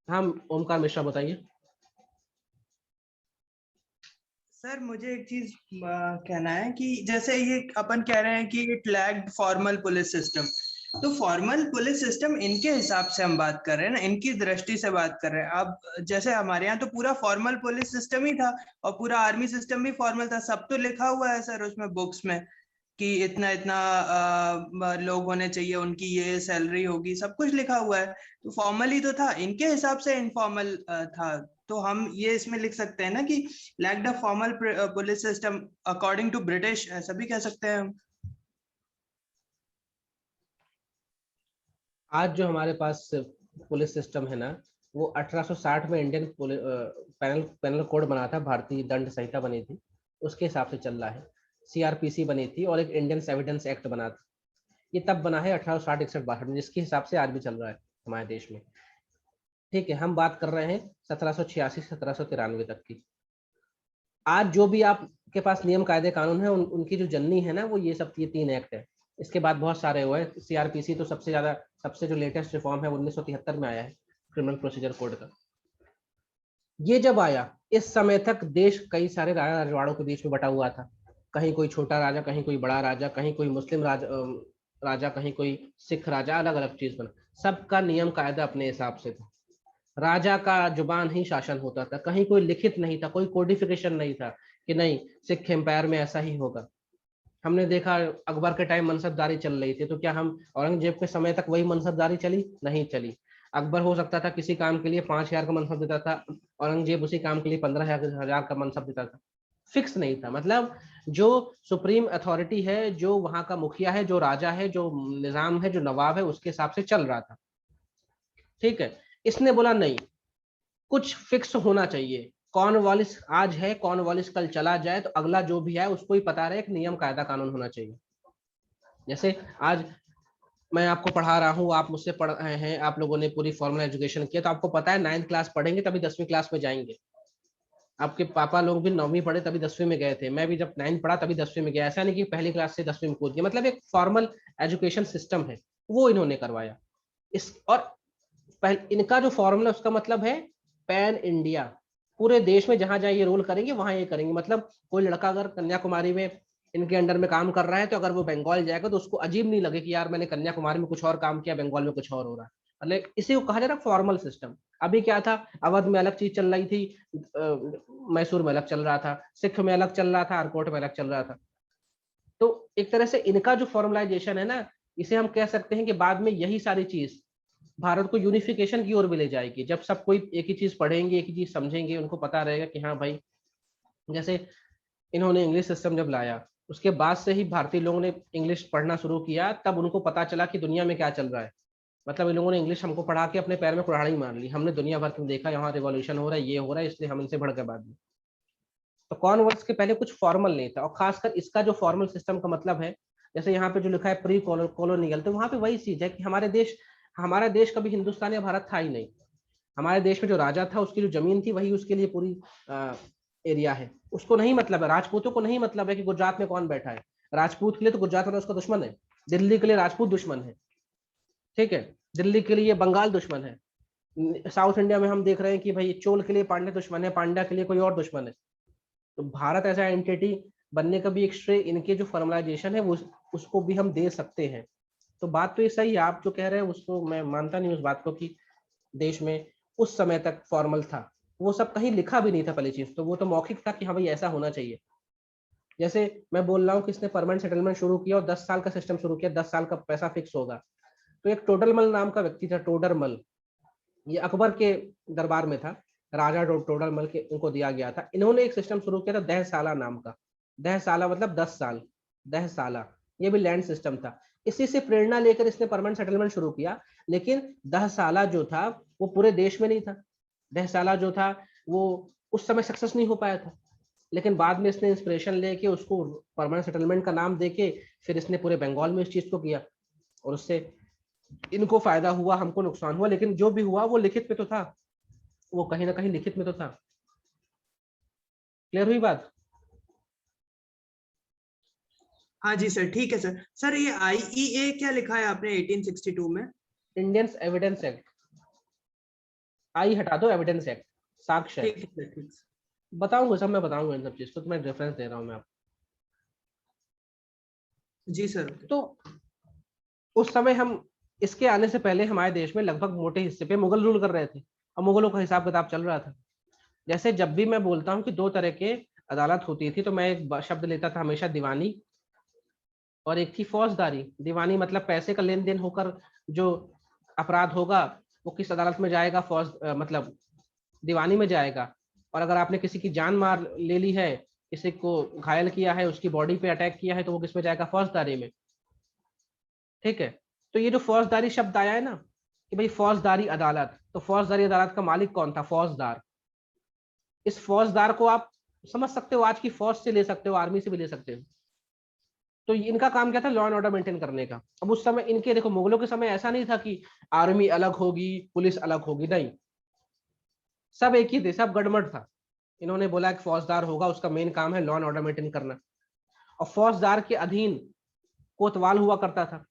हाँ ओमकार मिश्रा बताइए। सर मुझे एक चीज कहना है कि जैसे ये अपन कह रहे हैं कि it lagged formal police system, तो फॉर्मल पुलिस सिस्टम इनके हिसाब से हम बात कर रहे हैं ना, इनकी दृष्टि से बात कर रहे हैं। अब जैसे हमारे यहाँ तो पूरा फॉर्मल पुलिस सिस्टम ही था, और पूरा आर्मी सिस्टम भी फॉर्मल था, सब तो लिखा हुआ है सर उसमें बुक्स में कि इतना इतना लोग होने चाहिए, उनकी ये सैलरी होगी, सब कुछ लिखा हुआ है। तो फॉर्मली तो था, इनके हिसाब से इनफॉर्मल था। तो हम ये इसमें लिख सकते हैं ना कि lacked a formal police system according to British, ऐसा भी कह सकते हैं हम। आज जो हमारे पास पुलिस सिस्टम है ना, वो 1860 में इंडियन पेनल कोड बना था, भारतीय दंड संहिता बनी थी, उसके हिसाब से चल रहा है। सीआरपीसी बनी थी और एक इंडियन एविडेंस एक्ट बना था, ये तब बना है 1860-61-62 में, जिसके हिसाब से आज भी चल रहा है हमारे देश में। ठीक है, हम बात कर रहे हैं 1786 से 1793 तक की। आज जो भी आपके पास नियम कायदे कानून है, उनकी जो जननी है ना, वो ये सब ये 3 एक्ट है। इसके बाद बहुत सारे हुए। सीआरपीसी तो सबसे ज्यादा, सबसे जो लेटेस्ट रिफॉर्म है 1973 में आया है, क्रिमिनल प्रोसीजर कोड का। ये जब आया, इस समय तक देश कई सारे राजा रजवाड़ों के बीच में बटा हुआ था। कहीं कोई छोटा राजा, कहीं कोई बड़ा राजा, कहीं कोई मुस्लिम राजा, कहीं कोई सिख राजा, अलग अलग चीज बना। सबका नियम कायदा अपने हिसाब से था। राजा का जुबान ही शासन होता था, कहीं कोई लिखित नहीं था, कोई कोडिफिकेशन नहीं था कि नहीं सिख एम्पायर में ऐसा ही होगा। हमने देखा अकबर के टाइम मनसबदारी चल रही थी, तो क्या हम औरंगजेब के समय तक वही मनसबदारी चली? नहीं चली। अकबर हो सकता था किसी काम के लिए 5000 का मनसब देता था, औरंगजेब उसी काम के लिए 15,000 का मनसब देता था। फिक्स नहीं था। मतलब जो सुप्रीम अथॉरिटी है, जो वहां का मुखिया है, जो राजा है, जो निजाम है, जो नवाब है, उसके हिसाब से चल रहा था। ठीक है, इसने बोला नहीं, कुछ फिक्स होना चाहिए। कॉर्नवालिस आज है, कॉर्नवालिस कल चला जाए, तो अगला जो भी है उसको ही पता रहे, एक नियम कायदा कानून होना चाहिए। जैसे आज मैं आपको पढ़ा रहा हूँ, आप मुझसे पढ़ रहे हैं, आप लोगों ने पूरी फॉर्मल एजुकेशन किया, तो आपको पता है 9th क्लास पढ़ेंगे तभी 10वीं क्लास में जाएंगे। आपके पापा लोग भी 9वीं पढ़े तभी 10वीं में गए थे, मैं भी जब 9th पढ़ा तभी 10वीं में गया। ऐसा नहीं कि पहली क्लास से 10वीं में कूद गया। मतलब एक फॉर्मल एजुकेशन सिस्टम है, वो इन्होंने करवाया। इस और इनका जो फॉर्मूला, उसका मतलब है पैन इंडिया, पूरे देश में जहां जहां ये रोल करेंगे वहां ये करेंगे। मतलब कोई लड़का अगर कन्याकुमारी में इनके अंडर में काम कर रहा है, तो अगर वो बंगाल जाएगा तो उसको अजीब नहीं लगे कि यार मैंने कन्याकुमारी में कुछ और काम किया, बंगाल में कुछ और हो रहा है। मतलब इसी को कहा जा रहा है फॉर्मल सिस्टम। अभी क्या था, अवध में अलग चीज चल रही थी, मैसूर में अलग चल रहा था, सिख में अलग चल रहा था, आरकोट में अलग चल रहा था। तो एक तरह से इनका जो फॉर्मलाइजेशन है ना, इसे हम कह सकते हैं कि बाद में यही सारी चीज भारत को यूनिफिकेशन की ओर भी ले जाएगी। जब सब कोई एक ही चीज पढ़ेंगे, एक ही चीज समझेंगे, उनको पता रहेगा कि हाँ भाई, जैसे इन्होंने इंग्लिश सिस्टम जब लाया, उसके बाद से ही भारतीय लोगों ने इंग्लिश पढ़ना शुरू किया, तब उनको पता चला कि दुनिया में क्या चल रहा है। मतलब इन लोगों ने इंग्लिश हमको पढ़ा के अपने पैर में कुल्हाड़ी मार ली। हमने दुनिया भर में देखा यहाँ रिवॉल्यूशन हो रहा है, ये हो रहा है, इसलिए हम इनसे बढ़ गए बाद में। तो कॉमनवेल्थ के पहले कुछ फॉर्मल नहीं था, और खासकर इसका जो फॉर्मल सिस्टम का मतलब है, जैसे यहाँ पे जो लिखा है प्री कॉलोनियल, तो वहां पे वही चीज है कि हमारा देश कभी हिंदुस्तान या भारत था ही नहीं। हमारे देश में जो राजा था, उसकी जो जमीन थी वही उसके लिए पूरी एरिया है। उसको नहीं मतलब है, राजपूतों को नहीं मतलब है कि गुजरात में कौन बैठा है। राजपूत के लिए तो गुजरात वाला उसका दुश्मन है, दिल्ली के लिए राजपूत दुश्मन है। ठीक है, दिल्ली के लिए बंगाल दुश्मन है। साउथ इंडिया में हम देख रहे हैं कि भाई चोल के लिए पांड्या दुश्मन है, पांड्या के लिए कोई और दुश्मन है। तो भारत ऐसा एंटिटी बनने का भी एक श्रेय इनके जो फॉर्मलाइजेशन है वो, उसको भी हम दे सकते हैं। तो बात तो ये सही है, आप जो कह रहे हैं उसको मैं मानता नहीं उस बात को कि देश में उस समय तक फॉर्मल था। वो सब कहीं लिखा भी नहीं था पहली चीज, तो वो तो मौखिक था कि हाँ भाई ऐसा होना चाहिए। जैसे मैं बोल रहा हूँ कि इसने परमानेंट सेटलमेंट शुरू किया और 10 साल का सिस्टम शुरू किया, 10 साल का पैसा फिक्स होगा। तो एक टोडरमल नाम का व्यक्ति था, टोडरमल, ये अकबर के दरबार में था, राजा टोडरमल के उनको दिया गया था। इन्होंने एक सिस्टम शुरू किया था दहसाला नाम का। दहसाला मतलब 10 साल, दहसाला, ये भी लैंड सिस्टम था। इसी से प्रेरणा लेकर इसने परमानेंट सेटलमेंट शुरू किया। लेकिन दहसाला जो था वो पूरे देश में नहीं था। दहसाला जो था वो उस समय सक्सेस नहीं हो पाया था। लेकिन बाद में इसने इंस्पिरेशन लेके उसको परमानेंट सेटलमेंट का नाम देके फिर इसने पूरे बंगाल में इस चीज को किया, और उससे इनको फायदा हुआ, हमको नुकसान हुआ। लेकिन जो भी हुआ वो लिखित में तो था, वो कहीं ना कहीं लिखित में तो था। क्लियर हुई बात? हाँ जी सर, ठीक है सर। सर ये IEA क्या लिखा है आपने 1862 में? Indian evidence act. आई हटा दो, एविडेंस एक्ट, साक्ष्य ठीक एक्ट। है सर, ठीक। बताऊंगा सब, मैं बताऊंगा इन सब चीज को, तो मैं रेफरेंस दे रहा हूँ मैं आपको। जी सर। तो उस समय हम, इसके आने से पहले हमारे देश में लगभग मोटे हिस्से पे मुगल रूल कर रहे थे, और मुगलों का हिसाब किताब चल रहा था। जैसे जब भी मैं बोलता हूँ कि 2 तरह के अदालत होती थी, तो मैं एक शब्द लेता था हमेशा, दीवानी और एक थी फौजदारी। दीवानी मतलब पैसे का लेन देन होकर जो अपराध होगा वो किस अदालत में जाएगा, मतलब दीवानी में जाएगा। और अगर आपने किसी की जान मार ले ली है, किसी को घायल किया है, उसकी बॉडी पे अटैक किया है, तो वो किस में जाएगा, फौजदारी में। ठीक है, तो ये जो फौजदारी शब्द आया है ना कि भाई फौजदारी अदालत, तो फौजदारी अदालत का मालिक कौन था, फौजदार। इस फौजदार को आप समझ सकते हो, आज की फौज से ले सकते हो, आर्मी से भी ले सकते हो। तो इनका काम क्या था, लॉ एंड ऑर्डर मेंटेन करने का। अब उस समय इनके देखो, मुगलों के समय ऐसा नहीं था कि आर्मी अलग होगी पुलिस अलग होगी, नहीं, सब एक ही थे, सब गड़मड़ था। इन्होंने बोला कि फौजदार होगा, उसका मेन काम है लॉ एंड ऑर्डर मेंटेन करना। और फौजदार के अधीन कोतवाल हुआ करता था।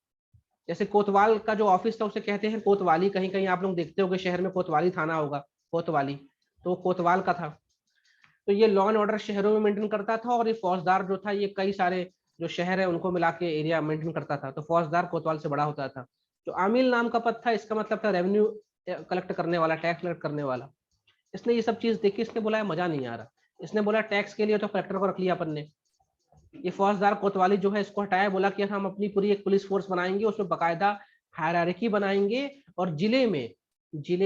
जैसे कोतवाल का जो ऑफिस था उसे कहते हैं कोतवाली, कहीं कहीं आप लोग देखते होंगे शहर में कोतवाली थाना होगा, कोतवाली, तो कोतवाल का था। तो ये लॉ एंड ऑर्डर शहरों में मेंटेन करता था, और ये फौजदार जो था ये कई सारे जो शहर है उनको मिला के एरिया मेंटेन करता था। तो फौजदार कोतवाल से बड़ा होता था। जो आमिल नाम का पद था, इसका मतलब था रेवेन्यू कलेक्ट करने वाला, टैक्स कलेक्ट करने वाला। इसने ये सब चीज देखी, इसने बोला मजा नहीं आ रहा, इसने बोला टैक्स के लिए तो कलेक्टर को रख लिया अपन ने। ये फौजदार कोतवाली जो है इसको हटाया, बोला कि हम अपनी पूरी एक पुलिस फोर्स बनाएंगे, उसमें बकायदा हायरार्की बनाएंगे। और जिले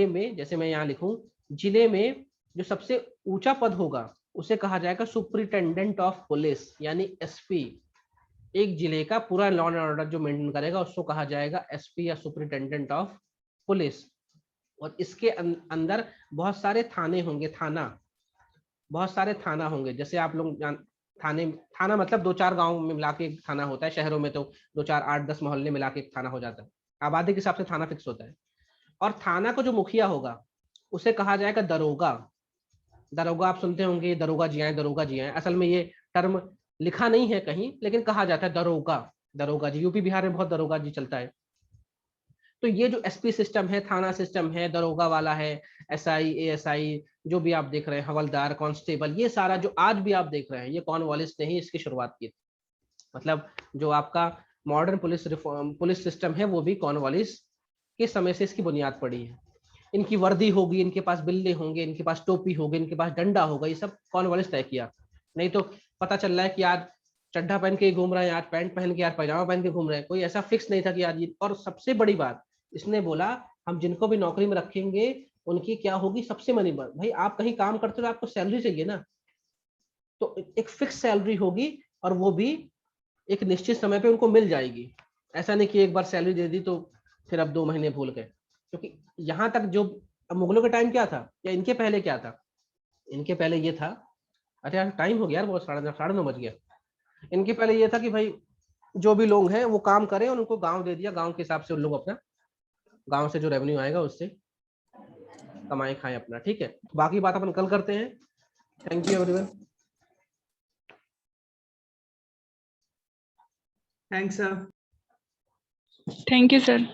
में जैसे मैं यहाँ लिखूं, जिले में जो सबसे ऊंचा पद होगा उसे कहा जाएगा सुप्रिटेंडेंट ऑफ पुलिस, यानी एसपी। एक जिले का पूरा लॉ एंड ऑर्डर जो मेंटेन करेगा उसको कहा जाएगा एसपी या सुप्रिटेंडेंट ऑफ पुलिस। और इसके अंदर बहुत सारे थाने होंगे, बहुत सारे थाना होंगे। जैसे आप लोग थाना मतलब 2-4 गांव में मिला के एक थाना होता है, शहरों में तो 2-4 8-10 मोहल्ले मिला के एक थाना हो जाता है, आबादी के हिसाब से थाना फिक्स होता है। और थाना को जो मुखिया होगा उसे कहा जाएगा दरोगा। दरोगा आप सुनते होंगे, दरोगा जी आए, दरोगा जी आए। असल में ये टर्म लिखा नहीं है कहीं, लेकिन कहा जाता है दरोगा, दरोगा जी। यूपी बिहार में बहुत दरोगा जी चलता है। तो ये जो एसपी सिस्टम है, थाना सिस्टम है, दरोगा वाला है, एसआई, एएसआई, जो भी आप देख रहे हैं, हवलदार, कांस्टेबल, ये सारा जो आज भी आप देख रहे हैं, ये कॉर्नवालिस ने ही इसकी शुरुआत की थी। मतलब जो आपका मॉडर्न पुलिस सिस्टम है वो भी कॉर्नवालिस के समय से इसकी बुनियाद पड़ी है। इनकी वर्दी होगी, इनके पास बिल्ले होंगे, इनके पास टोपी होगी, इनके पास डंडा होगा, ये सब कॉर्नवालिस तय किया। नहीं तो पता चल रहा है कि आज चड्ढा पहन के घूम रहे हैं, आज पैंट पहन के, आज पैजामा पहन के घूम रहे हैं, कोई ऐसा फिक्स नहीं था कि आज ये। और सबसे बड़ी बात, इसने बोला हम जिनको भी नौकरी में रखेंगे उनकी क्या होगी, सबसे बड़ी बात, भाई आप कहीं काम करते हो आपको सैलरी चाहिए ना, तो एक फिक्स सैलरी होगी, और वो भी एक निश्चित समय पे उनको मिल जाएगी। ऐसा नहीं कि एक बार सैलरी दे दी तो फिर अब 2 महीने भूल गए। क्योंकि यहाँ तक जो मुगलों के टाइम क्या था, या इनके पहले क्या था, इनके पहले ये था, अरे यार टाइम हो गया यार, बहुत 9:30 बज गया। इनके पहले ये था कि भाई जो भी लोग हैं वो काम करें, और उनको गांव दे दिया, गांव के हिसाब से उन लोग अपना गांव से जो रेवेन्यू आएगा उससे कमाए खाएं अपना। ठीक है, बाकी बात अपन कल करते हैं। Thank you everyone. Thanks sir. Thank you sir.